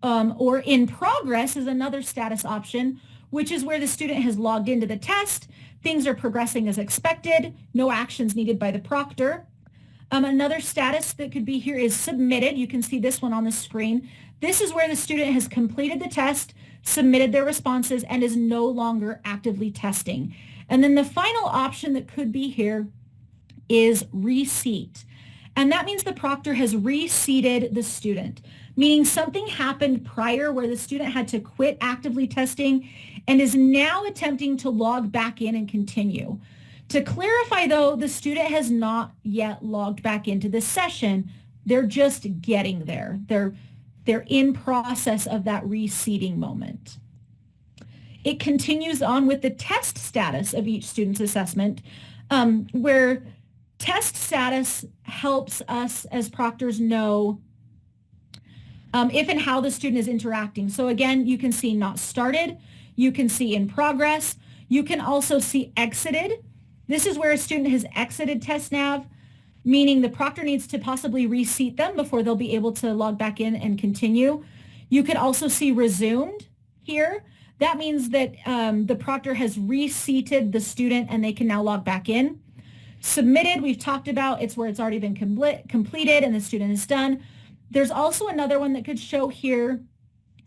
Or in progress is another status option, which is where the student has logged into the test, things are progressing as expected, no actions needed by the proctor. Another status that could be here is submitted. You can see this one on the screen. This is where the student has completed the test, submitted their responses, and is no longer actively testing. And then the final option that could be here is reseat. And that means the proctor has reseated the student, meaning something happened prior where the student had to quit actively testing and is now attempting to log back in and continue. To clarify though, the student has not yet logged back into the session. They're just getting there. They're in process of that reseating moment. It continues on with the test status of each student's assessment, where test status helps us as proctors know if and how the student is interacting. So again, you can see not started, you can see in progress, you can also see exited. This is where a student has exited TestNav, meaning the proctor needs to possibly reseat them before they'll be able to log back in and continue. You could also see resumed here. That means that the proctor has reseated the student and they can now log back in. Submitted, we've talked about, it's where it's already been completed and the student is done. There's also another one that could show here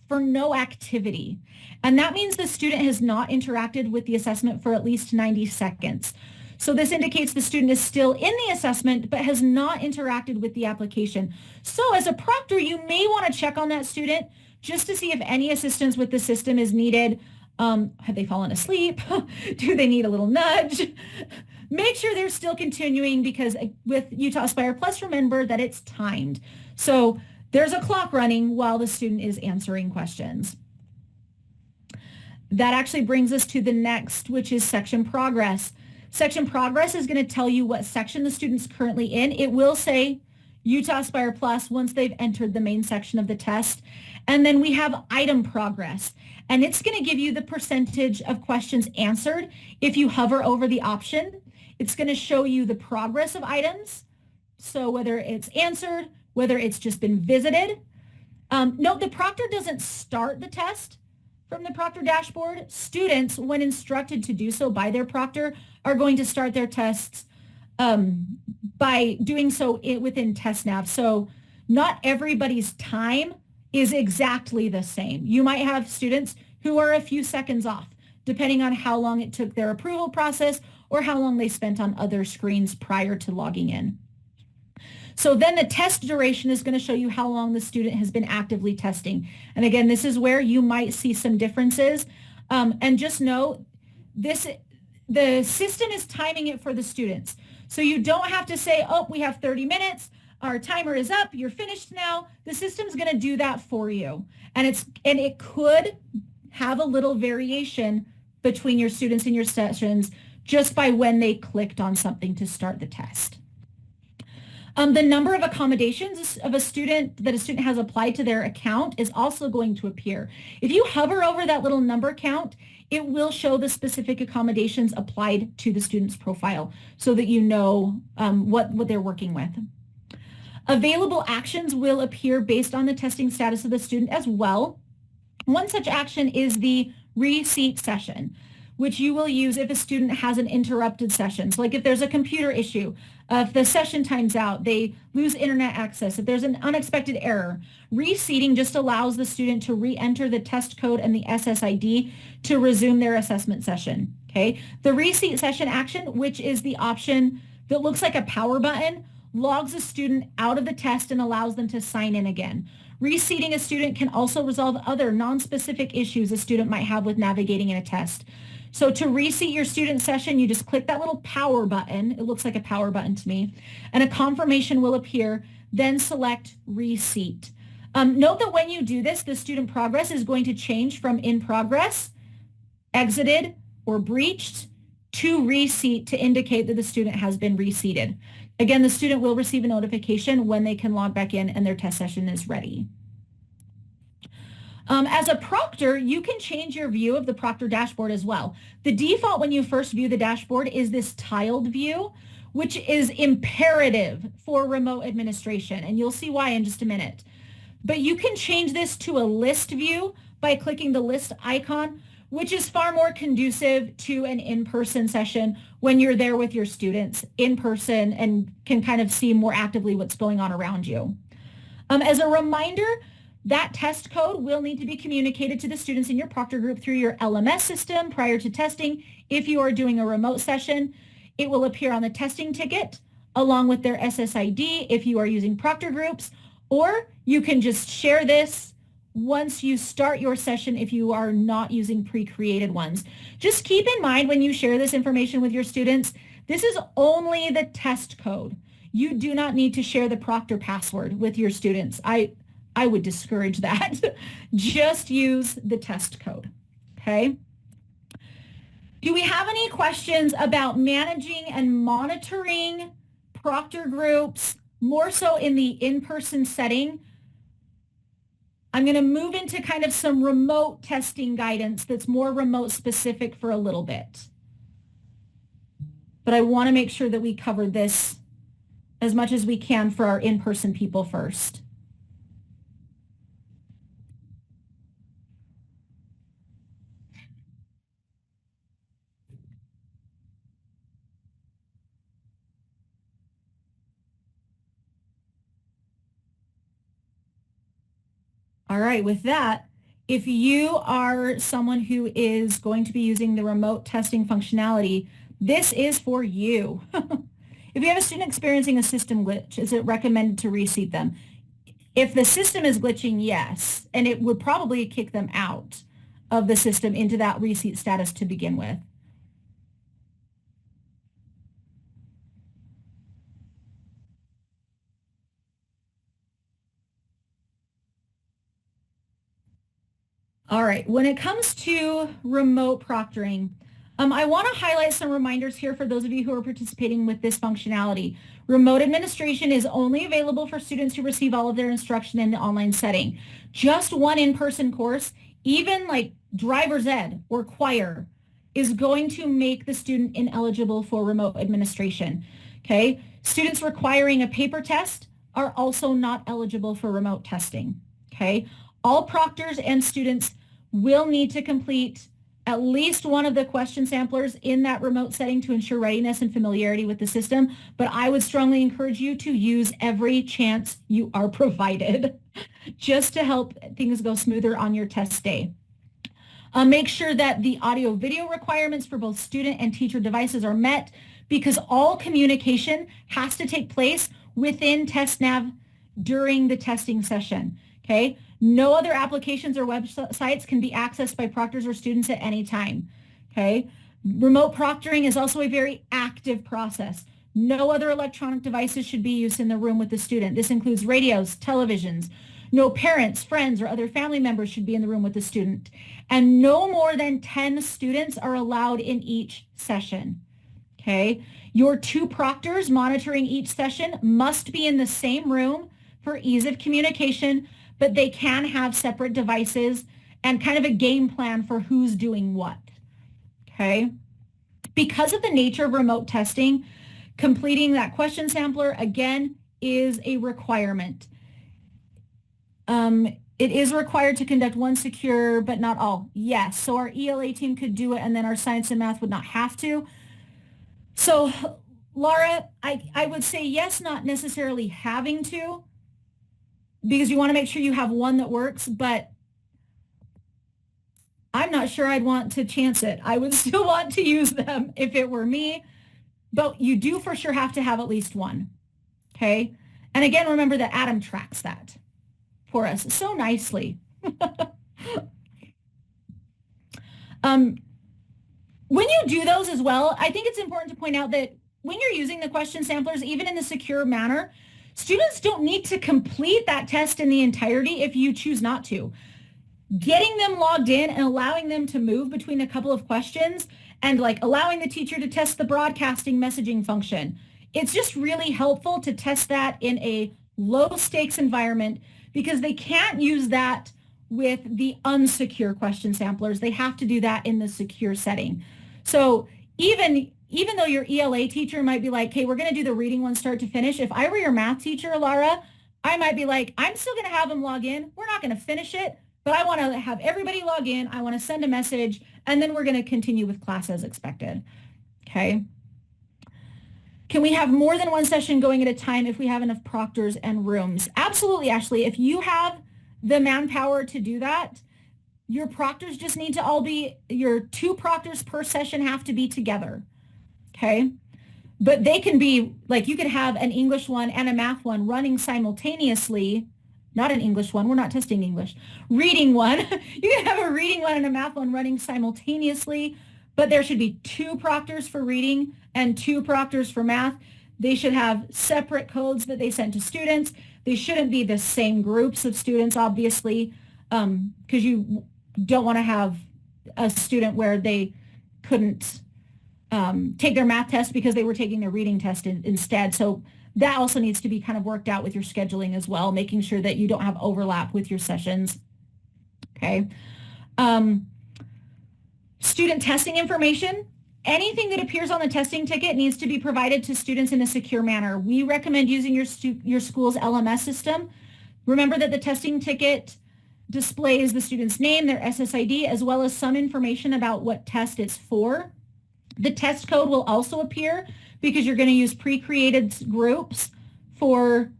for no activity. And that means the student has not interacted with the assessment for at least 90 seconds. So this indicates the student is still in the assessment, but has not interacted with the application. So as a proctor, you may want to check on that student just to see if any assistance with the system is needed. Have they fallen asleep? Do they need a little nudge? Make sure they're still continuing, because with Utah Aspire Plus, remember that it's timed. So there's a clock running while the student is answering questions. That actually brings us to the next, which is section progress. Section progress is going to tell you what section the student's currently in. It will say Utah Aspire Plus once they've entered the main section of the test. And then we have item progress, and it's going to give you the percentage of questions answered. If you hover over the option, it's going to show you the progress of items. So whether it's answered, whether it's just been visited. Note the proctor doesn't start the test from the proctor dashboard. Students, when instructed to do so by their proctor, are going to start their tests by doing so within TestNav. So not everybody's time is exactly the same. You might have students who are a few seconds off, depending on how long it took their approval process or how long they spent on other screens prior to logging in. So then the test duration is going to show you how long the student has been actively testing. And again, this is where you might see some differences. And just know the system is timing it for the students. So you don't have to say, oh, we have 30 minutes. Our timer is up. You're finished now. The system's going to do that for you. And it could have a little variation between your students and your sessions just by when they clicked on something to start the test. The number of accommodations of a student that a student has applied to their account is also going to appear. If you hover over that little number count, it will show the specific accommodations applied to the student's profile so that you know what they're working with. Available actions will appear based on the testing status of the student as well. One such action is the reseat session, which you will use if a student has an interrupted session. So like if there's a computer issue, if the session times out, they lose internet access, if there's an unexpected error, reseating just allows the student to re-enter the test code and the SSID to resume their assessment session, okay? The reseat session action, which is the option that looks like a power button, logs a student out of the test and allows them to sign in again. Reseating a student can also resolve other non-specific issues a student might have with navigating in a test. So to reseat your student session, you just click that little power button. It looks like a power button to me. And a confirmation will appear. Then select reseat. Note that when you do this, the student progress is going to change from in progress, exited, or breached to reseat to indicate that the student has been reseated. Again, the student will receive a notification when they can log back in and their test session is ready. As a proctor, you can change your view of the proctor dashboard as well. The default when you first view the dashboard is this tiled view, which is imperative for remote administration, and you'll see why in just a minute. But you can change this to a list view by clicking the list icon, which is far more conducive to an in-person session when you're there with your students in person and can kind of see more actively what's going on around you. As a reminder, that test code will need to be communicated to the students in your proctor group through your LMS system prior to testing. If you are doing a remote session, it will appear on the testing ticket along with their SSID if you are using proctor groups, or you can just share this once you start your session if you are not using pre-created ones. Just keep in mind when you share this information with your students, this is only the test code. You do not need to share the proctor password with your students. I would discourage that. Just use the test code, okay? Do we have any questions about managing and monitoring proctor groups, more so in the in-person setting? I'm going to move into kind of some remote testing guidance that's more remote specific for a little bit. But I want to make sure that we cover this as much as we can for our in-person people first. All right, with that, if you are someone who is going to be using the remote testing functionality, this is for you. If you have a student experiencing a system glitch, is it recommended to reseat them? If the system is glitching, yes, and it would probably kick them out of the system into that reseat status to begin with. All right, when it comes to remote proctoring, I want to highlight some reminders here for those of you who are participating with this functionality. Remote administration is only available for students who receive all of their instruction in the online setting. Just one in-person course, even like driver's ed or choir, is going to make the student ineligible for remote administration, okay? Students requiring a paper test are also not eligible for remote testing, okay? All proctors and students will need to complete at least one of the question samplers in that remote setting to ensure readiness and familiarity with the system, but I would strongly encourage you to use every chance you are provided just to help things go smoother on your test day. Make sure that the audio video requirements for both student and teacher devices are met because all communication has to take place within TestNav during the testing session, okay? No other applications or websites can be accessed by proctors or students at any time, okay? Remote proctoring is also a very active process. No other electronic devices should be used in the room with the student. This includes radios, televisions. No parents, friends, or other family members should be in the room with the student. And no more than 10 students are allowed in each session, okay? Your two proctors monitoring each session must be in the same room for ease of communication, but they can have separate devices and kind of a game plan for who's doing what, okay? Because of the nature of remote testing, completing that question sampler, again, is a requirement. It is required to conduct one secure, but not all. Yes, so our ELA team could do it and then our science and math would not have to. So Laura, I would say yes, not necessarily having to, because you want to make sure you have one that works, but I'm not sure I'd want to chance it. I would still want to use them if it were me, but you do for sure have to have at least one, okay? And again, remember that Adam tracks that for us so nicely. When you do those as well, I think it's important to point out that when you're using the question samplers, even in the secure manner, students don't need to complete that test in the entirety if you choose not to. Getting them logged in and allowing them to move between a couple of questions and like allowing the teacher to test the broadcasting messaging function, it's just really helpful to test that in a low stakes environment because they can't use that with the unsecure question samplers. They have to do that in the secure setting. So even though your ELA teacher might be like, hey, we're going to do the reading one start to finish. If I were your math teacher, Laura, I might be like, I'm still going to have them log in. We're not going to finish it, but I want to have everybody log in. I want to send a message, and then we're going to continue with class as expected. Okay. Can we have more than one session going at a time if we have enough proctors and rooms? Absolutely, Ashley. If you have the manpower to do that, your proctors just need to all be, your 2 proctors per session have to be together. Okay. But they can be, like, you could have an English one and a math one running simultaneously. Not an English one. We're not testing English. Reading one. You can have a reading one and a math one running simultaneously, but there should be 2 proctors for reading and 2 proctors for math. They should have separate codes that they send to students. They shouldn't be the same groups of students, obviously, because you don't want to have a student where they couldn't take their math test because they were taking their reading test instead. So that also needs to be kind of worked out with your scheduling as well, making sure that you don't have overlap with your sessions. Okay. Student testing information. Anything that appears on the testing ticket needs to be provided to students in a secure manner. We recommend using your school's LMS system. Remember that the testing ticket displays the student's name, their SSID, as well as some information about what test it's for. The test code will also appear because you're going to use pre-created groups for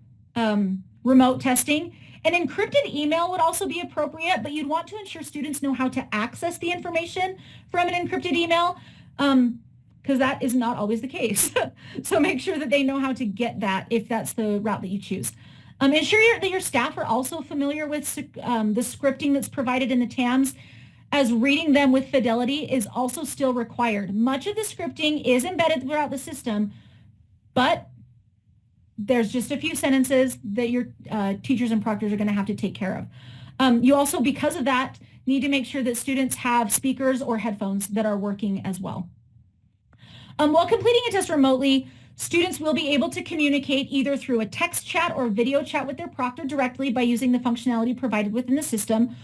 remote testing. An encrypted email would also be appropriate, but you'd want to ensure students know how to access the information from an encrypted email, because that is not always the case. So make sure that they know how to get that if that's the route that you choose. Ensure that your staff are also familiar with the scripting that's provided in the TAMs, as reading them with fidelity is also still required. Much of the scripting is embedded throughout the system, but there's just a few sentences that your teachers and proctors are going to have to take care of. You also, because of that, need to make sure that students have speakers or headphones that are working as well. While completing a test remotely, students will be able to communicate either through a text chat or video chat with their proctor directly by using the functionality provided within the system.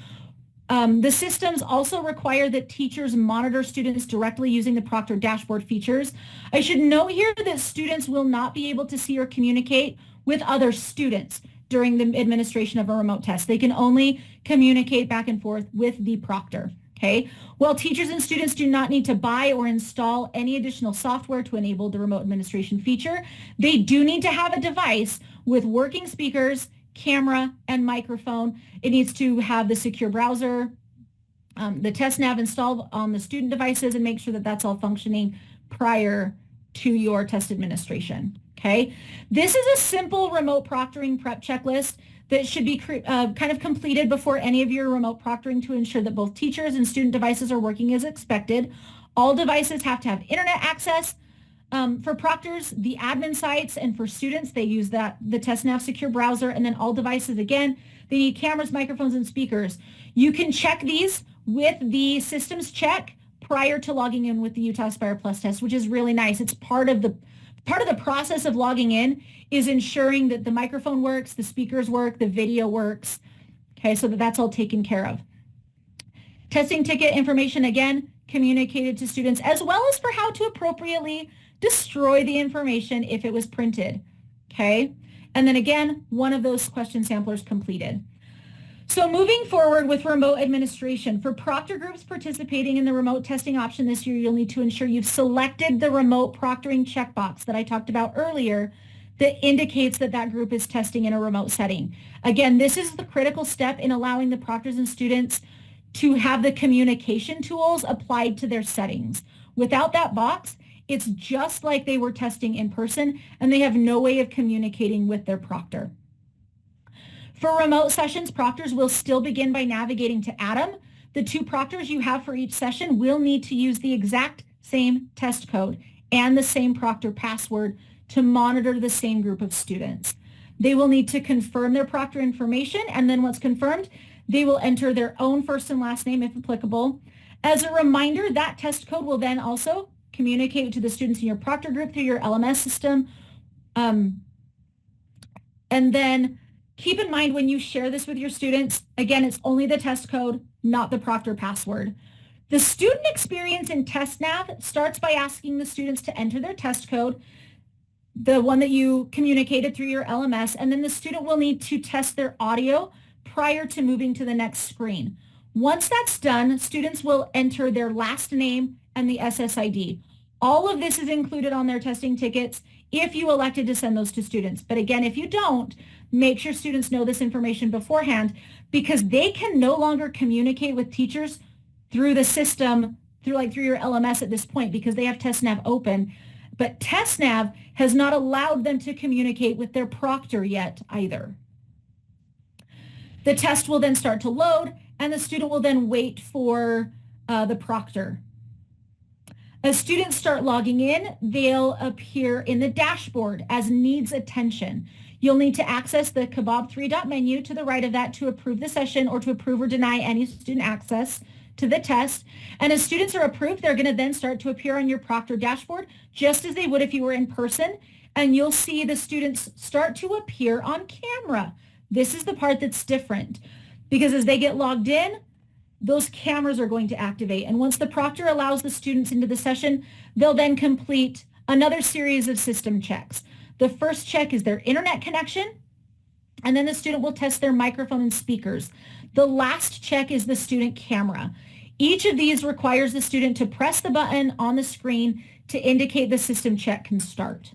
The systems also require that teachers monitor students directly using the proctor dashboard features. I should note here that students will not be able to see or communicate with other students during the administration of a remote test. They can only communicate back and forth with the proctor. Okay. While teachers and students do not need to buy or install any additional software to enable the remote administration feature, they do need to have a device with working speakers, camera, and microphone. It needs to have the secure browser, the test nav installed on the student devices, and make sure that that's all functioning prior to your test administration. Okay. This is a simple remote proctoring prep checklist that should be kind of completed before any of your remote proctoring to ensure that both teachers and student devices are working as expected. All devices have to have internet access. For proctors, the admin sites, and for students, they use the TestNav secure browser, and then all devices, again, they need cameras, microphones, and speakers. You can check these with the systems check prior to logging in with the Utah Aspire Plus test, which is really nice. It's part of the process of logging in is ensuring that the microphone works, the speakers work, the video works, okay, so that's all taken care of. Testing ticket information, again, communicated to students, as well as for how to appropriately destroy the information if it was printed, okay? And then again, one of those question samplers completed. So moving forward with remote administration, for proctor groups participating in the remote testing option this year, you'll need to ensure you've selected the remote proctoring checkbox that I talked about earlier that indicates that that group is testing in a remote setting. Again, this is the critical step in allowing the proctors and students to have the communication tools applied to their settings. Without that box, it's just like they were testing in person, and they have no way of communicating with their proctor. For remote sessions, proctors will still begin by navigating to Atom. The 2 proctors you have for each session will need to use the exact same test code and the same proctor password to monitor the same group of students. They will need to confirm their proctor information, and then once confirmed, they will enter their own first and last name if applicable. As a reminder, that test code will then also communicate to the students in your proctor group through your LMS system. And then keep in mind when you share this with your students, again, it's only the test code, not the proctor password. The student experience in TestNav starts by asking the students to enter their test code, the one that you communicated through your LMS, and then the student will need to test their audio prior to moving to the next screen. Once that's done, students will enter their last name and the SSID. All of this is included on their testing tickets if you elected to send those to students. But again, if you don't, make sure students know this information beforehand, because they can no longer communicate with teachers through the system, through your LMS at this point, because they have TestNav open. But TestNav has not allowed them to communicate with their proctor yet either. The test will then start to load, and the student will then wait for the proctor. As students start logging in, they'll appear in the dashboard as needs attention. You'll need to access the Kebab 3-dot menu to the right of that to approve the session or to approve or deny any student access to the test. And as students are approved, they're going to then start to appear on your proctor dashboard, just as they would if you were in person. And you'll see the students start to appear on camera. This is the part that's different, because as they get logged in, those cameras are going to activate. And once the proctor allows the students into the session, they'll then complete another series of system checks. The first check is their internet connection, and then the student will test their microphone and speakers. The last check is the student camera. Each of these requires the student to press the button on the screen to indicate the system check can start.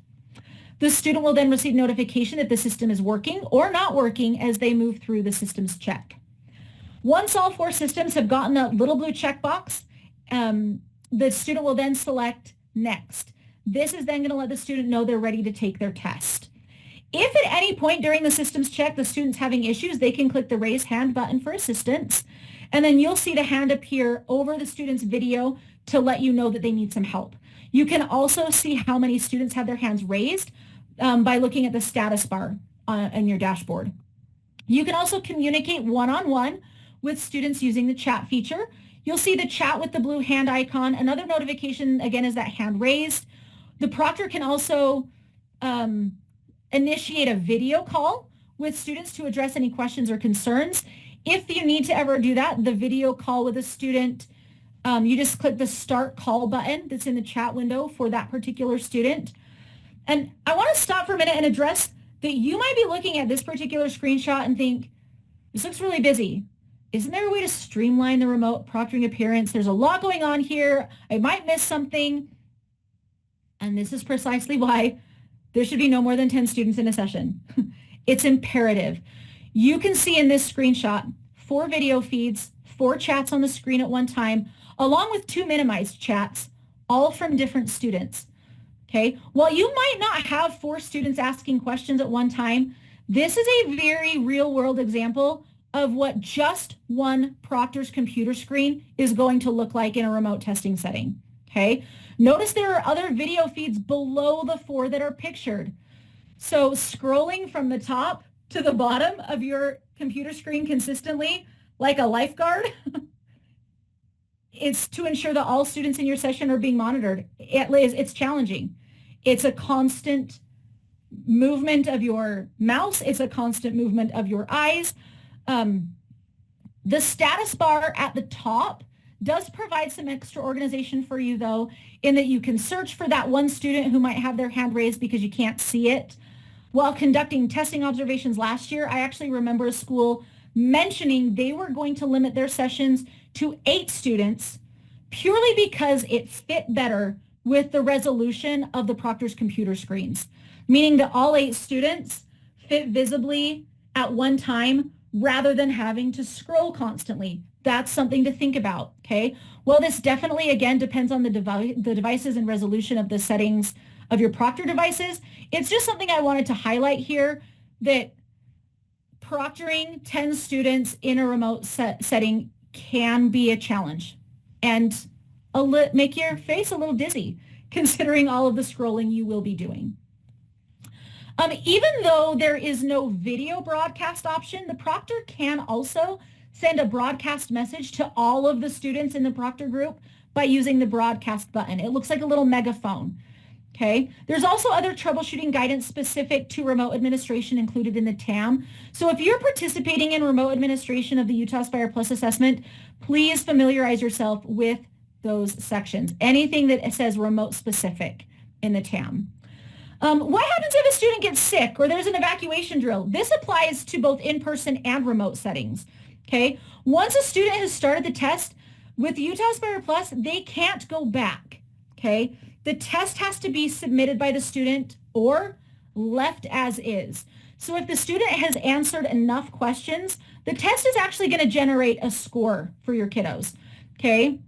The student will then receive notification that the system is working or not working as they move through the systems check. Once all 4 systems have gotten that little blue checkbox, the student will then select next. This is then going to let the student know they're ready to take their test. If at any point during the systems check the student's having issues, they can click the raise hand button for assistance, and then you'll see the hand appear over the student's video to let you know that they need some help. You can also see how many students have their hands raised by looking at the status bar on your dashboard. You can also communicate one-on-one with students using the chat feature. You'll see the chat with the blue hand icon. Another notification, again, is that hand raised. The proctor can also initiate a video call with students to address any questions or concerns. If you need to ever do that, the video call with a student, you just click the start call button that's in the chat window for that particular student. And I want to stop for a minute and address that you might be looking at this particular screenshot and think, this looks really busy. Isn't there a way to streamline the remote proctoring appearance? There's a lot going on here. I might miss something. And this is precisely why there should be no more than 10 students in a session. It's imperative. You can see in this screenshot 4 video feeds, 4 chats on the screen at one time, along with 2 minimized chats, all from different students. Okay, while you might not have 4 students asking questions at one time, this is a very real-world example of what just one proctor's computer screen is going to look like in a remote testing setting. Okay, notice there are other video feeds below the 4 that are pictured. So scrolling from the top to the bottom of your computer screen consistently, like a lifeguard, it's to ensure that all students in your session are being monitored. It's challenging. It's a constant movement of your mouse. It's a constant movement of your eyes. The status bar at the top does provide some extra organization for you, though, in that you can search for that one student who might have their hand raised because you can't see it. While conducting testing observations last year, I actually remember a school mentioning they were going to limit their sessions to 8 students purely because it fit better with the resolution of the proctor's computer screens, meaning that all 8 students fit visibly at one time rather than having to scroll constantly. That's something to think about, okay? Well, this definitely, again, depends on the devices and resolution of the settings of your proctor devices. It's just something I wanted to highlight here, that proctoring 10 students in a remote setting can be a challenge and make your face a little dizzy considering all of the scrolling you will be doing. Even though there is no video broadcast option, the proctor can also send a broadcast message to all of the students in the proctor group by using the broadcast button. It looks like a little megaphone. Okay. There's also other troubleshooting guidance specific to remote administration included in the TAM. So if you're participating in remote administration of the Utah Aspire Plus assessment, please familiarize yourself with those sections. Anything that says remote specific in the TAM. What happens if a student gets sick or there's an evacuation drill? This applies to both in-person and remote settings. Okay. Once a student has started the test with Utah Aspire Plus, they can't go back. Okay. The test has to be submitted by the student or left as is. So if the student has answered enough questions, the test is actually going to generate a score for your kiddos. Okay.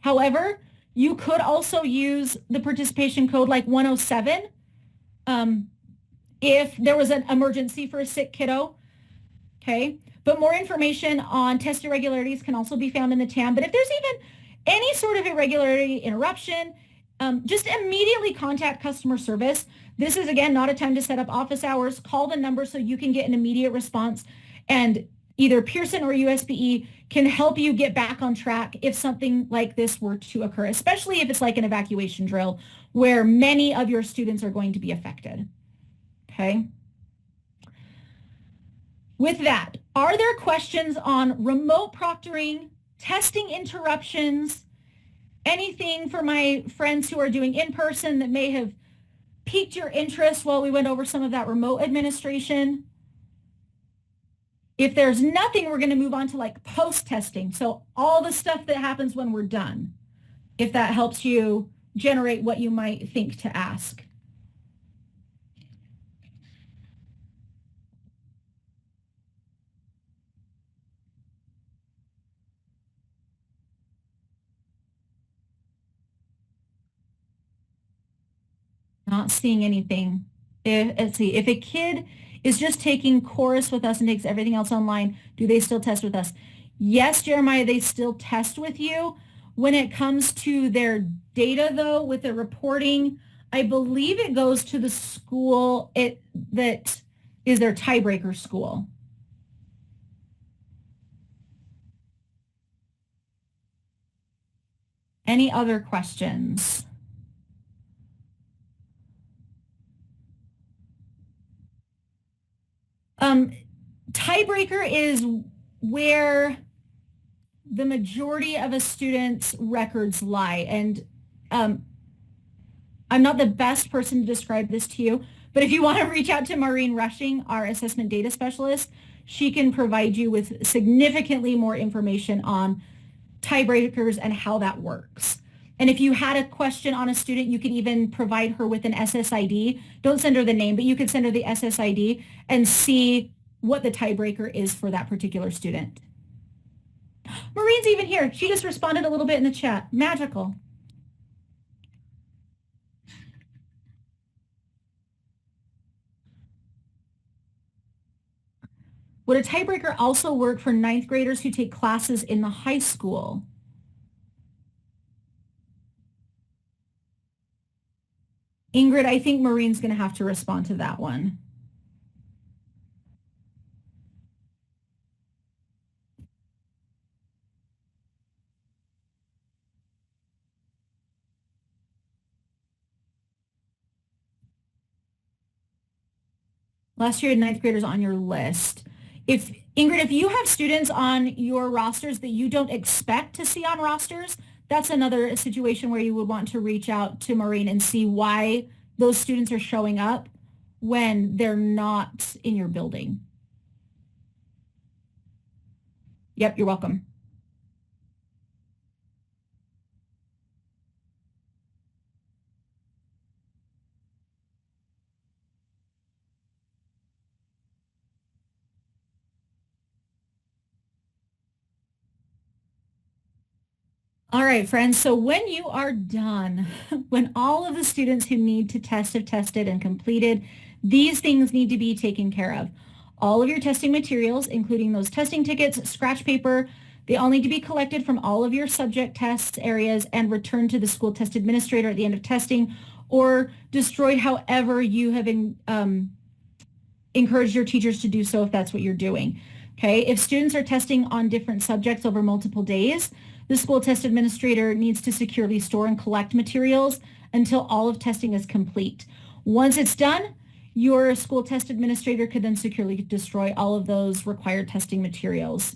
However, you could also use the participation code like 107 if there was an emergency for a sick kiddo. Okay. But more information on test irregularities can also be found in the TAM. But if there's even any sort of irregularity, interruption, just immediately contact customer service. This is, again, not a time to set up office hours. Call the number so you can get an immediate response. And either Pearson or USBE can help you get back on track if something like this were to occur, especially if it's like an evacuation drill where many of your students are going to be affected. Okay. With that, are there questions on remote proctoring, testing interruptions, anything for my friends who are doing in-person that may have piqued your interest while we went over some of that remote administration? If there's nothing, we're going to move on to like post-testing. So all the stuff that happens when we're done, if that helps you generate what you might think to ask. Not seeing anything. Let's see, if a kid is just taking chorus with us and takes everything else online, do they still test with us? Yes, Jeremiah, they still test with you. When it comes to their data, though, with the reporting, I believe it goes to the school that is their tiebreaker school. Any other questions? Tiebreaker is where the majority of a student's records lie. And I'm not the best person to describe this to you, but if you want to reach out to Maureen Rushing, our assessment data specialist, she can provide you with significantly more information on tiebreakers and how that works. And if you had a question on a student, you could even provide her with an SSID. Don't send her the name, but you could send her the SSID and see what the tiebreaker is for that particular student. Maureen's even here. She just responded a little bit in the chat. Magical. Would a tiebreaker also work for ninth graders who take classes in the high school? Ingrid, I think Maureen's going to have to respond to that one. Last year, ninth graders on your list. Ingrid, if you have students on your rosters that you don't expect to see on rosters, that's another situation where you would want to reach out to Maureen and see why those students are showing up when they're not in your building. Yep, you're welcome. All right, friends, so when you are done, when all of the students who need to test have tested and completed, these things need to be taken care of. All of your testing materials, including those testing tickets, scratch paper, they all need to be collected from all of your subject tests areas and returned to the school test administrator at the end of testing or destroyed however you have encouraged your teachers to do so if that's what you're doing. Okay, if students are testing on different subjects over multiple days, the school test administrator needs to securely store and collect materials until all of testing is complete. Once it's done, your school test administrator could then securely destroy all of those required testing materials.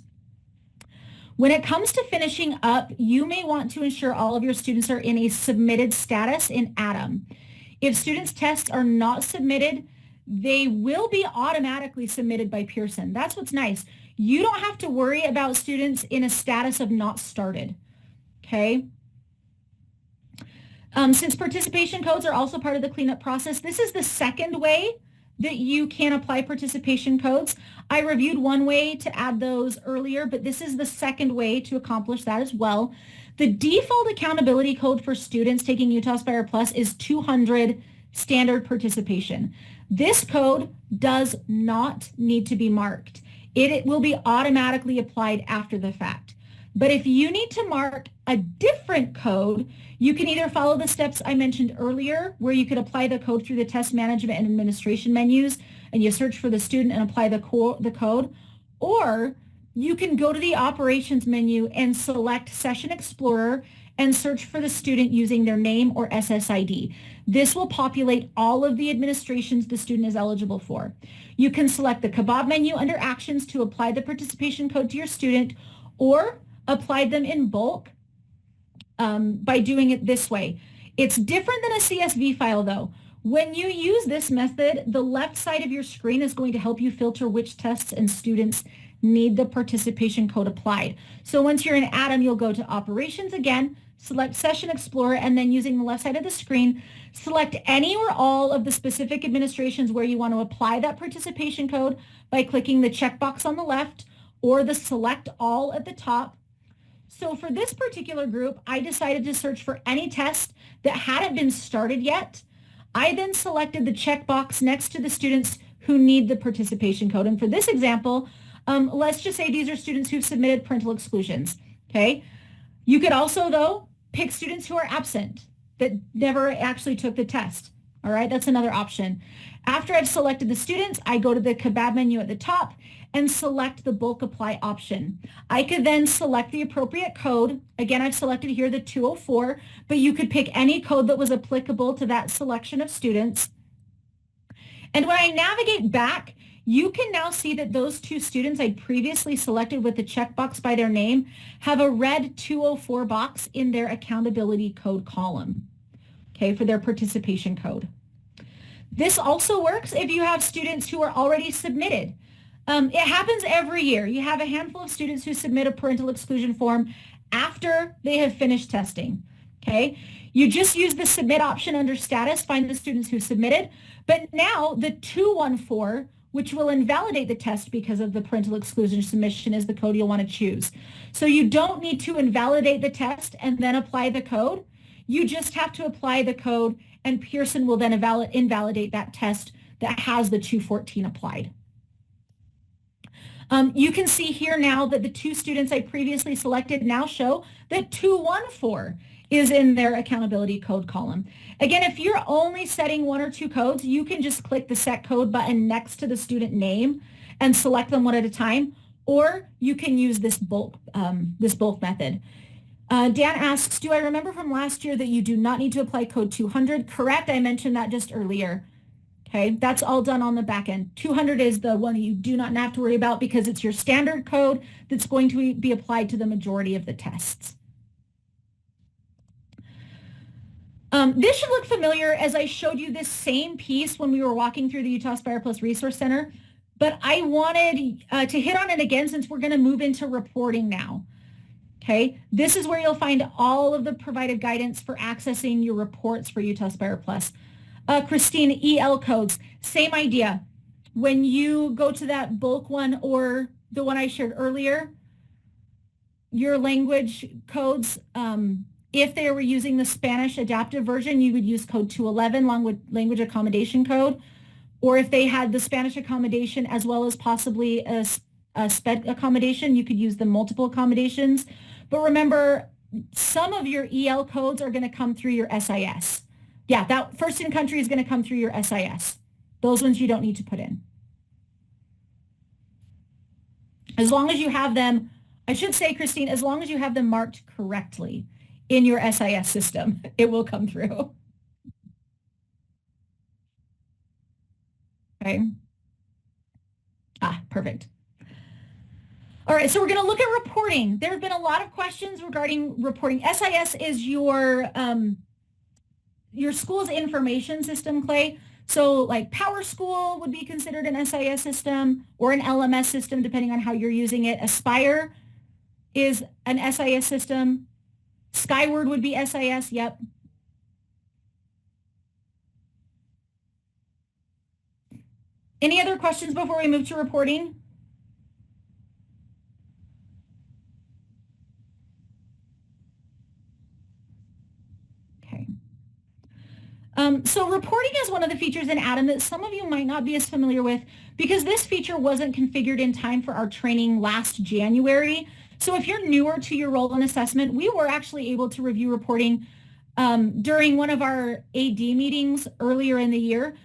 When it comes to finishing up, you may want to ensure all of your students are in a submitted status in Atom. If students' tests are not submitted, they will be automatically submitted by Pearson. That's what's nice. You don't have to worry about students in a status of not started, okay? Since participation codes are also part of the cleanup process, this is the second way that you can apply participation codes. I reviewed one way to add those earlier, but this is the second way to accomplish that as well. The default accountability code for students taking Utah Aspire Plus is 200 standard participation. This code does not need to be marked. It will be automatically applied after the fact. But if you need to mark a different code, you can either follow the steps I mentioned earlier, where you could apply the code through the test management and administration menus, and you search for the student and apply the code, or you can go to the operations menu and select Session Explorer and search for the student using their name or SSID. This will populate all of the administrations the student is eligible for. You can select the kebab menu under Actions to apply the participation code to your student, or apply them in bulk by doing it this way. It's different than a CSV file though. When you use this method, the left side of your screen is going to help you filter which tests and students need the participation code applied. So once you're in Atom, you'll go to Operations again, select Session Explorer, and then using the left side of the screen, select any or all of the specific administrations where you want to apply that participation code by clicking the checkbox on the left or the Select All at the top. So for this particular group, I decided to search for any test that hadn't been started yet. I then selected the checkbox next to the students who need the participation code. And for this example, let's just say these are students who've submitted parental exclusions, okay? You could also, though, pick students who are absent that never actually took the test, all right? That's another option. After I've selected the students, I go to the kebab menu at the top and select the bulk apply option. I could then select the appropriate code. Again, I've selected here the 204, but you could pick any code that was applicable to that selection of students. And when I navigate back, you can now see that those two students I previously selected with the checkbox by their name have a red 204 box in their accountability code column, okay, for their participation code. This also works if you have students who are already submitted. It happens every year. You have a handful of students who submit a parental exclusion form after they have finished testing, okay? You just use the submit option under status, find the students who submitted, but now the 214, which will invalidate the test because of the parental exclusion submission, is the code you'll want to choose. So you don't need to invalidate the test and then apply the code. You just have to apply the code, and Pearson will then invalidate that test that has the 214 applied. You can see here now that the two students I previously selected now show that 214 is in their accountability code column. Again, if you're only setting one or two codes, you can just click the set code button next to the student name and select them one at a time, or you can use this bulk method. Dan asks, do I remember from last year that you do not need to apply code 200? Correct, I mentioned that just earlier. Okay, that's all done on the back end. 200 is the one you do not have to worry about because it's your standard code that's going to be applied to the majority of the tests. This should look familiar as I showed you this same piece when we were walking through the Utah Aspire Plus Resource Center, but I wanted to hit on it again since we're going to move into reporting now. Okay, this is where you'll find all of the provided guidance for accessing your reports for Utah Aspire Plus. Christine, EL codes, same idea. When you go to that bulk one or the one I shared earlier, your language codes, if they were using the Spanish adaptive version, you would use code 211, language accommodation code. Or if they had the Spanish accommodation as well as possibly a SPED accommodation, you could use the multiple accommodations. But remember, some of your EL codes are going to come through your SIS. Yeah, that first in country is going to come through your SIS. Those ones you don't need to put in. As long as you have them, I should say, Christine, as long as you have them marked correctly in your SIS system, it will come through. Okay. Perfect. All right, so we're going to look at reporting. There have been a lot of questions regarding reporting. SIS is your your school's information system, Clay. So like Power School would be considered an SIS system or an LMS system, depending on how you're using it. Aspire is an SIS system. Skyward would be SIS, yep. Any other questions before we move to reporting? Okay. So reporting is one of the features in Atom that some of you might not be as familiar with because this feature wasn't configured in time for our training last January. So if you're newer to your role in assessment, we were actually able to review reporting during one of our AD meetings earlier in the year.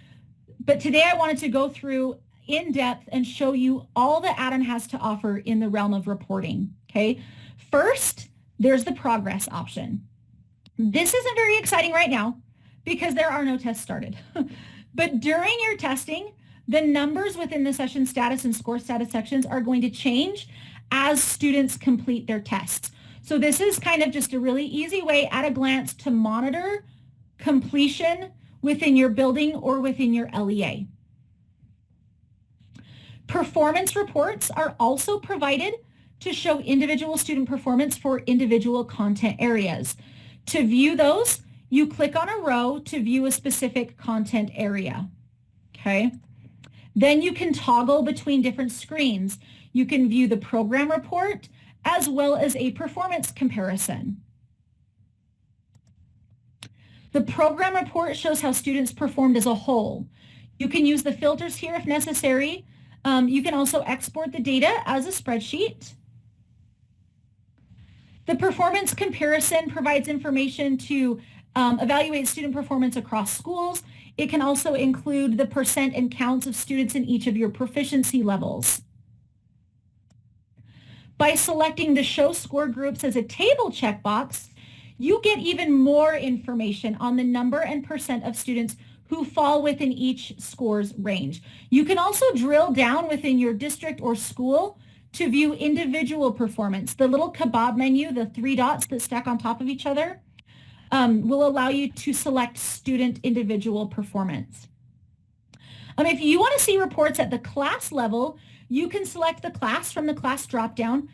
But today I wanted to go through in depth and show you all that Atom has to offer in the realm of reporting, okay? First, there's the progress option. This isn't very exciting right now because there are no tests started. But during your testing, the numbers within the session status and score status sections are going to change as students complete their tests. So this is kind of just a really easy way at a glance to monitor completion within your building or within your LEA. Performance reports are also provided to show individual student performance for individual content areas. To view those, you click on a row to view a specific content area, okay? Then you can toggle between different screens. You can view the program report as well as a performance comparison. The program report shows how students performed as a whole. You can use the filters here if necessary. You can also export the data as a spreadsheet. The performance comparison provides information to evaluate student performance across schools. It can also include the percent and counts of students in each of your proficiency levels. By selecting the Show Score Groups as a table checkbox, you get even more information on the number and percent of students who fall within each score's range. You can also drill down within your district or school to view individual performance. The little kebab menu, the 3 dots that stack on top of each other, will allow you to select student individual performance. If you want to see reports at the class level, you can select the class from the class dropdown.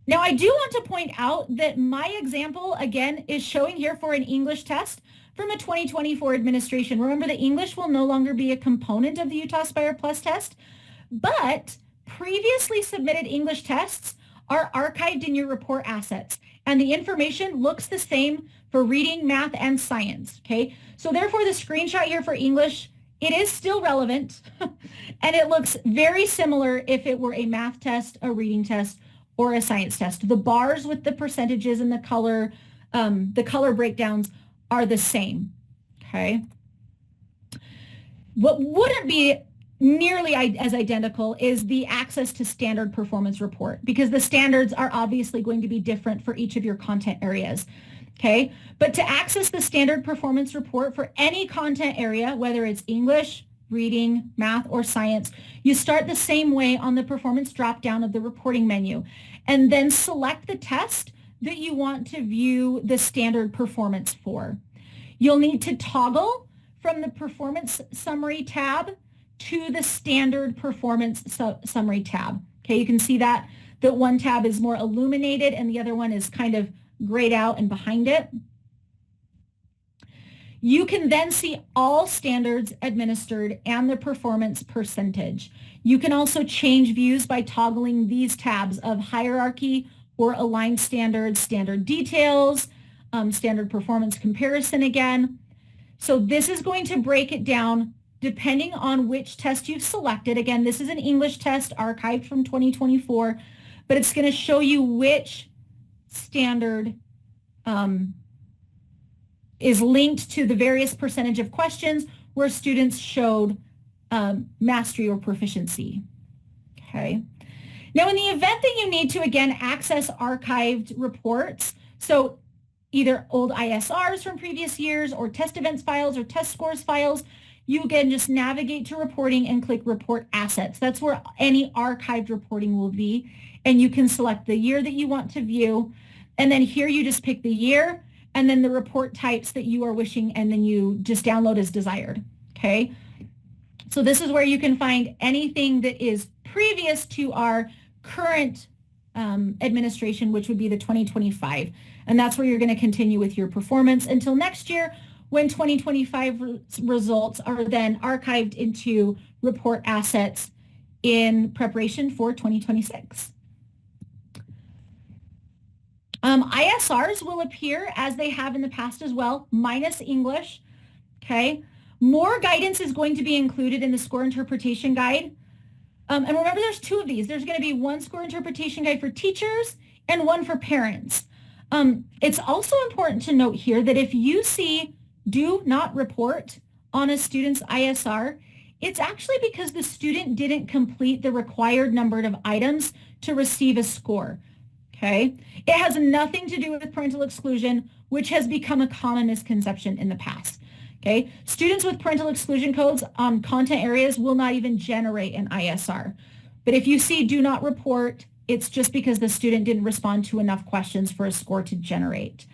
Now, I do want to point out that my example, again, is showing here for an English test from a 2024 administration. Remember, the English will no longer be a component of the Utah Aspire Plus test, but previously submitted English tests are archived in your report assets, and the information looks the same for reading, math, and science, okay? So therefore, the screenshot here for English, it is still relevant, and it looks very similar if it were a math test, a reading test, or a science test. The bars with the percentages and the color breakdowns are the same, okay? What wouldn't be nearly as identical is the access to standard performance report, because the standards are obviously going to be different for each of your content areas, okay? But to access the standard performance report for any content area, whether it's English, reading, math, or science, you start the same way on the performance drop-down of the reporting menu, and then select the test that you want to view the standard performance for. You'll need to toggle from the performance summary tab to the standard performance summary tab. Okay, you can see that one tab is more illuminated and the other one is kind of grayed out and behind it. You can then see all standards administered and the performance percentage. You can also change views by toggling these tabs of hierarchy or aligned standards, standard details, standard performance comparison again. So this is going to break it down depending on which test you've selected. Again, this is an English test archived from 2024, but it's going to show you which standard is linked to the various percentage of questions where students showed mastery or proficiency, okay? Now, in the event that you need to, again, access archived reports, so either old ISRs from previous years or test events files or test scores files, you can just navigate to reporting and click report assets. That's where any archived reporting will be, and you can select the year that you want to view, and then here you just pick the year, and then the report types that you are wishing, and then you just download as desired, okay? So this is where you can find anything that is previous to our current administration, which would be the 2025. And that's where you're going to continue with your performance until next year, when 2025 results are then archived into report assets in preparation for 2026. ISRs will appear as they have in the past as well, minus English, okay? More guidance is going to be included in the score interpretation guide. And remember, there's two of these. There's going to be one score interpretation guide for teachers and one for parents. It's also important to note here that if you see do not report on a student's ISR, it's actually because the student didn't complete the required number of items to receive a score, okay? It has nothing to do with parental exclusion, which has become a common misconception in the past, okay? Students with parental exclusion codes on content areas will not even generate an ISR. But if you see do not report, it's just because the student didn't respond to enough questions for a score to generate.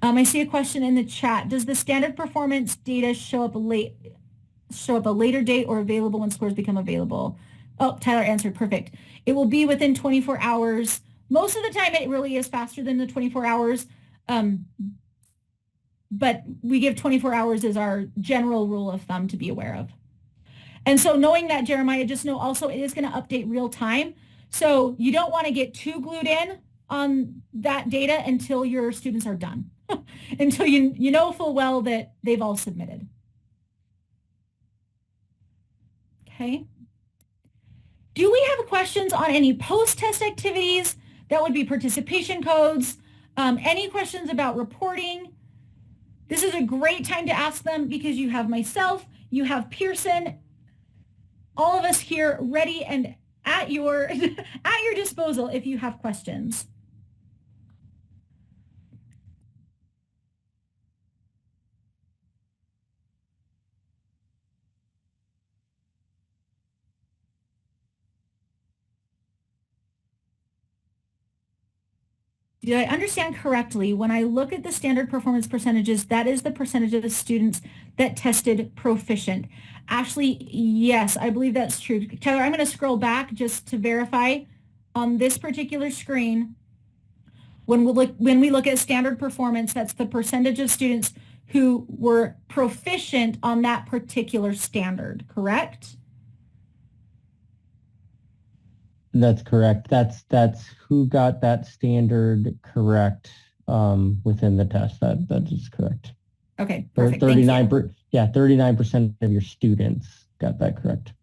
I see a question in the chat. Does the standard performance data show up a later date or available when scores become available? Oh, Tyler answered. Perfect. It will be within 24 hours. Most of the time, it really is faster than the 24 hours. But we give 24 hours as our general rule of thumb to be aware of. And so knowing that, Jeremiah, just know also it is going to update real time. So you don't want to get too glued in on that data until your students are done, until you know full well that they've all submitted. Okay. Do we have questions on any post-test activities? That would be participation codes. Any questions about reporting? This is a great time to ask them because you have myself, you have Pearson, all of us here ready and at your disposal if you have questions. Did I understand correctly? When I look at the standard performance percentages, that is the percentage of the students that tested proficient. Ashley, yes, I believe that's true. Tyler, I'm going to scroll back just to verify on this particular screen. When we look at standard performance, that's the percentage of students who were proficient on that particular standard, correct? That's correct. That's who got that standard correct within the test. That is correct. Okay, perfect. 39% of your students got that correct.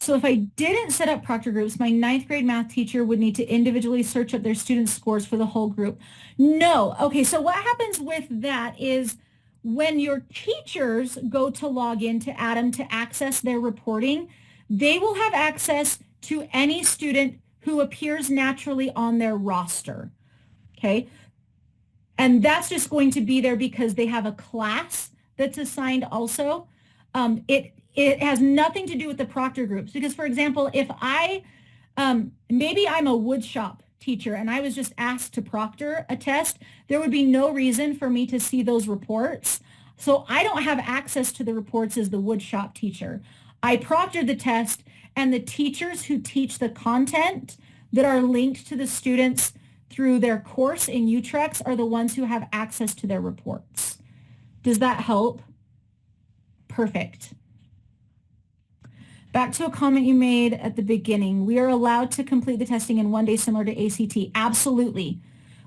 So if I didn't set up proctor groups, my 9th grade math teacher would need to individually search up their students' scores for the whole group. No. Okay, so what happens with that is when your teachers go to log in to Adam to access their reporting, they will have access to any student who appears naturally on their roster, okay? And that's just going to be there because they have a class that's assigned also. It has nothing to do with the proctor groups because, for example, if maybe I'm a wood shop teacher and I was just asked to proctor a test, there would be no reason for me to see those reports. So I don't have access to the reports as the wood shop teacher. I proctored the test, and the teachers who teach the content that are linked to the students through their course in UTrex are the ones who have access to their reports. Does that help? Perfect. Back to a comment you made at the beginning. We are allowed to complete the testing in one day similar to ACT. Absolutely.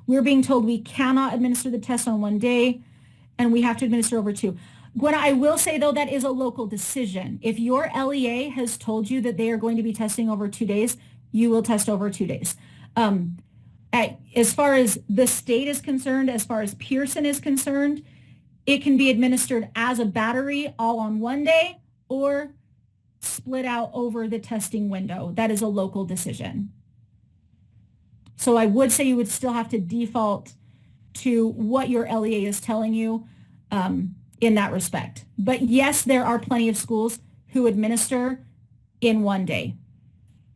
We're being told we cannot administer the test on one day, and we have to administer over two. Gwen, I will say, though, that is a local decision. If your LEA has told you that they are going to be testing over 2 days, you will test over 2 days. As far as the state is concerned, as far as Pearson is concerned, it can be administered as a battery all on one day or split out over the testing window. That is a local decision. So I would say you would still have to default to what your LEA is telling you in that respect. But yes, there are plenty of schools who administer in one day.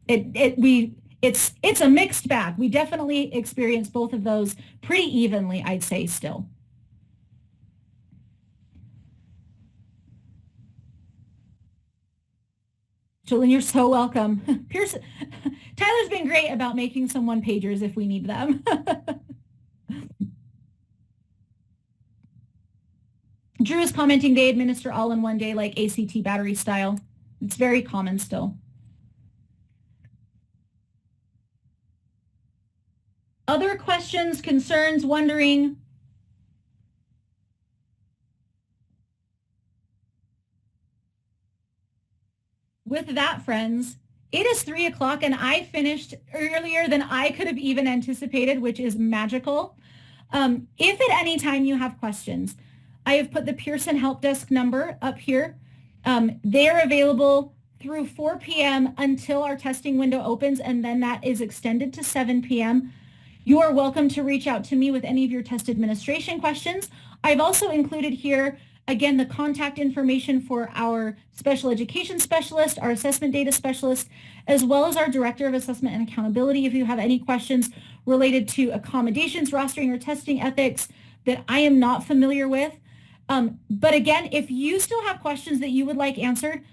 It it's a mixed bag. We definitely experience both of those pretty evenly, I'd say still. Jolene, you're so welcome. Pearson, Tyler's been great about making some one-pagers if we need them. Drew is commenting they administer all in one day like ACT battery style. It's very common still. Other questions, concerns, wondering? With that, friends, it is 3 o'clock and I finished earlier than I could have even anticipated, which is magical. If at any time you have questions, I have put the Pearson Help Desk number up here. They are available through 4 p.m. until our testing window opens, and then that is extended to 7 p.m. You are welcome to reach out to me with any of your test administration questions. I've also included here, again, the contact information for our special education specialist, our assessment data specialist, as well as our director of assessment and accountability if you have any questions related to accommodations, rostering, or testing ethics that I am not familiar with. But again, if you still have questions that you would like answered,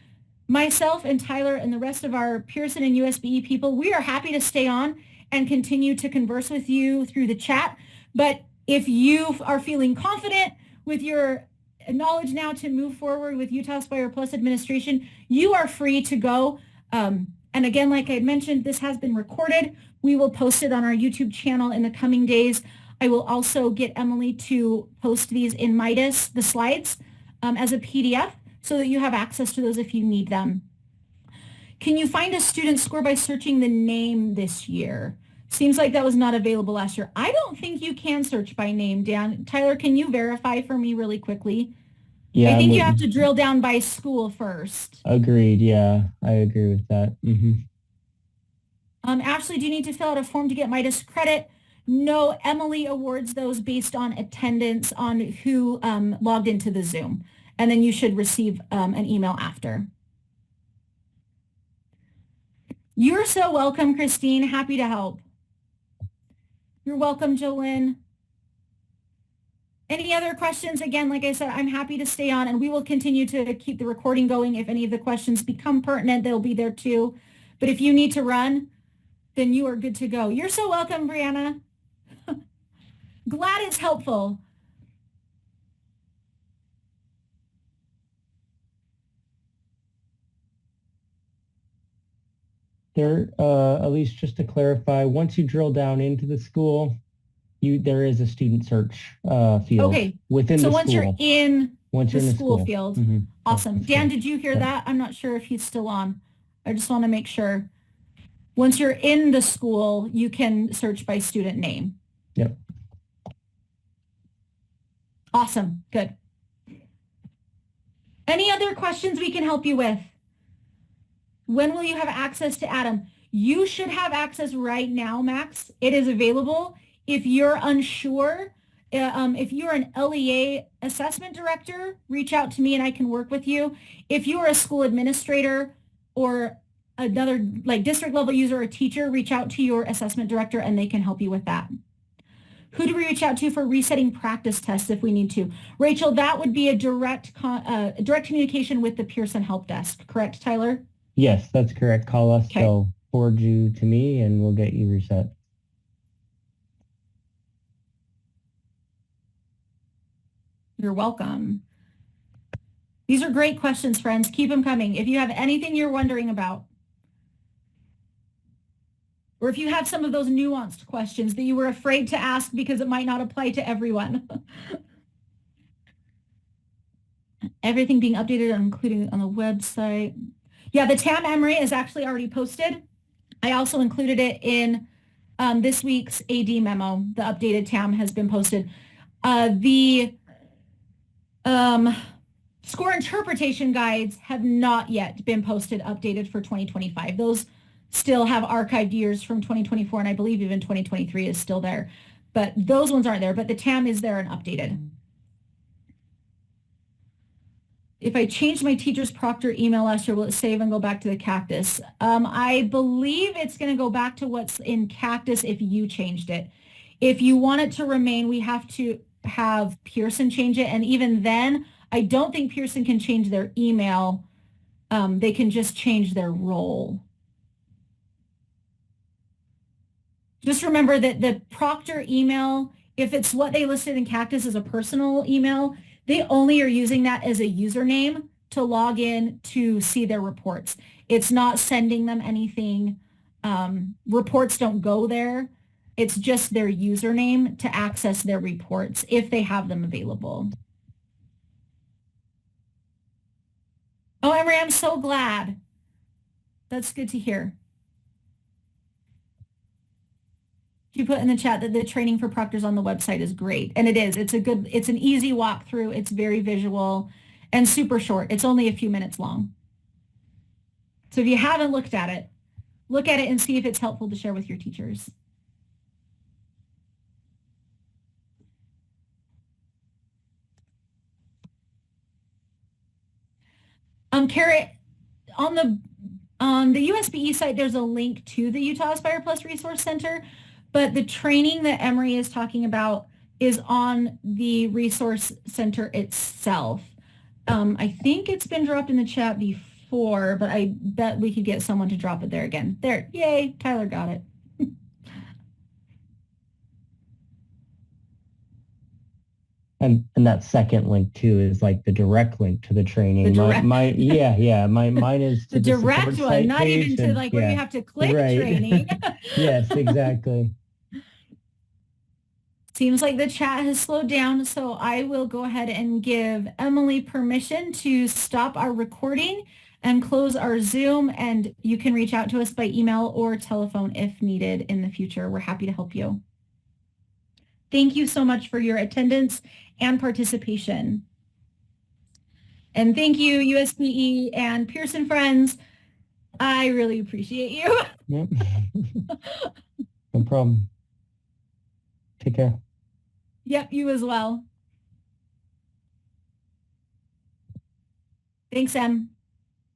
myself and Tyler and the rest of our Pearson and USBE people, we are happy to stay on and continue to converse with you through the chat. But if you are feeling confident with your knowledge now to move forward with Utah Aspire Plus administration, you are free to go. And again, like I had mentioned, this has been recorded. We will post it on our YouTube channel in the coming days. I will also get Emily to post these in Midas, the slides, as a PDF so that you have access to those if you need them. Can you find a student score by searching the name this year? Seems like that was not available last year. I don't think you can search by name, Dan. Tyler, can you verify for me really quickly? Yeah, I think you have to drill down by school first. Agreed. Yeah, I agree with that. Ashley, do you need to fill out a form to get Midas credit? No, Emily awards those based on attendance on who logged into the Zoom. And then you should receive an email after. You're so welcome, Christine. Happy to help. You're welcome, Jolene. Any other questions? Again, like I said, I'm happy to stay on and we will continue to keep the recording going. If any of the questions become pertinent, they'll be there too. But if you need to run, then you are good to go. You're so welcome, Brianna. Glad it's helpful. There, Elise, just to clarify, once you drill down into the school, there is a student search field within the school. So once you're in the school field. Awesome. Dan, did you hear that? I'm not sure if he's still on. I just want to make sure. Once you're in the school, you can search by student name. Yep. Awesome. Good. Any other questions we can help you with? When will you have access to Adam? You should have access right now, Max. It is available. If you're unsure, if you're an LEA assessment director, reach out to me and I can work with you. If you are a school administrator or another like district level user or teacher, reach out to your assessment director and they can help you with that. Who do we reach out to for resetting practice tests if we need to? Rachel, that would be a direct communication with the Pearson Help Desk, correct, Tyler? Yes, that's correct. Call us. Okay. They'll forward you to me and we'll get you reset. You're welcome. These are great questions, friends. Keep them coming. If you have anything you're wondering about, or if you have some of those nuanced questions that you were afraid to ask because it might not apply to everyone. Everything being updated, including on the website. Yeah, the TAM Emory is actually already posted. I also included it in this week's AD memo. The updated TAM has been posted. The score interpretation guides have not yet been posted, updated for 2025. Those still have archived years from 2024, and I believe even 2023 is still there. But those ones aren't there, but the TAM is there and updated. if I change my teacher's proctor email last year, will it save and go back to the Cactus? I believe it's going to go back to what's in Cactus if you changed it. If you want it to remain, we have to have Pearson change it. And even then, I don't think Pearson can change their email. They can just change their role. Just remember that the proctor email, if it's what they listed in Cactus as a personal email, they only are using that as a username to log in to see their reports. It's not sending them anything. Reports don't go there. It's just their username to access their reports if they have them available. Oh, Emery, I'm so glad. That's good to hear. She put in the chat that the training for proctors on the website is great. And it is. It's an easy walkthrough. It's very visual and super short. It's only a few minutes long. So if you haven't looked at it, look at it and see if it's helpful to share with your teachers. Carrot, on the USBE site, there's a link to the Utah Aspire Plus Resource Center, but the training that Emery is talking about is on the Resource Center itself. I think it's been dropped in the chat before, but I bet we could get someone to drop it there again. There, yay, Tyler got it. And that second link too is like the direct link to the training. The direct. Mine is to the direct one, not even to like where you have to click training. Yes, exactly. Seems like the chat has slowed down, so I will go ahead and give Emily permission to stop our recording and close our Zoom, and you can reach out to us by email or telephone if needed in the future. We're happy to help you. Thank you so much for your attendance and participation. And thank you, USPE and Pearson friends. I really appreciate you. Yep. No problem. Take care. Yep, you as well. Thanks, Em.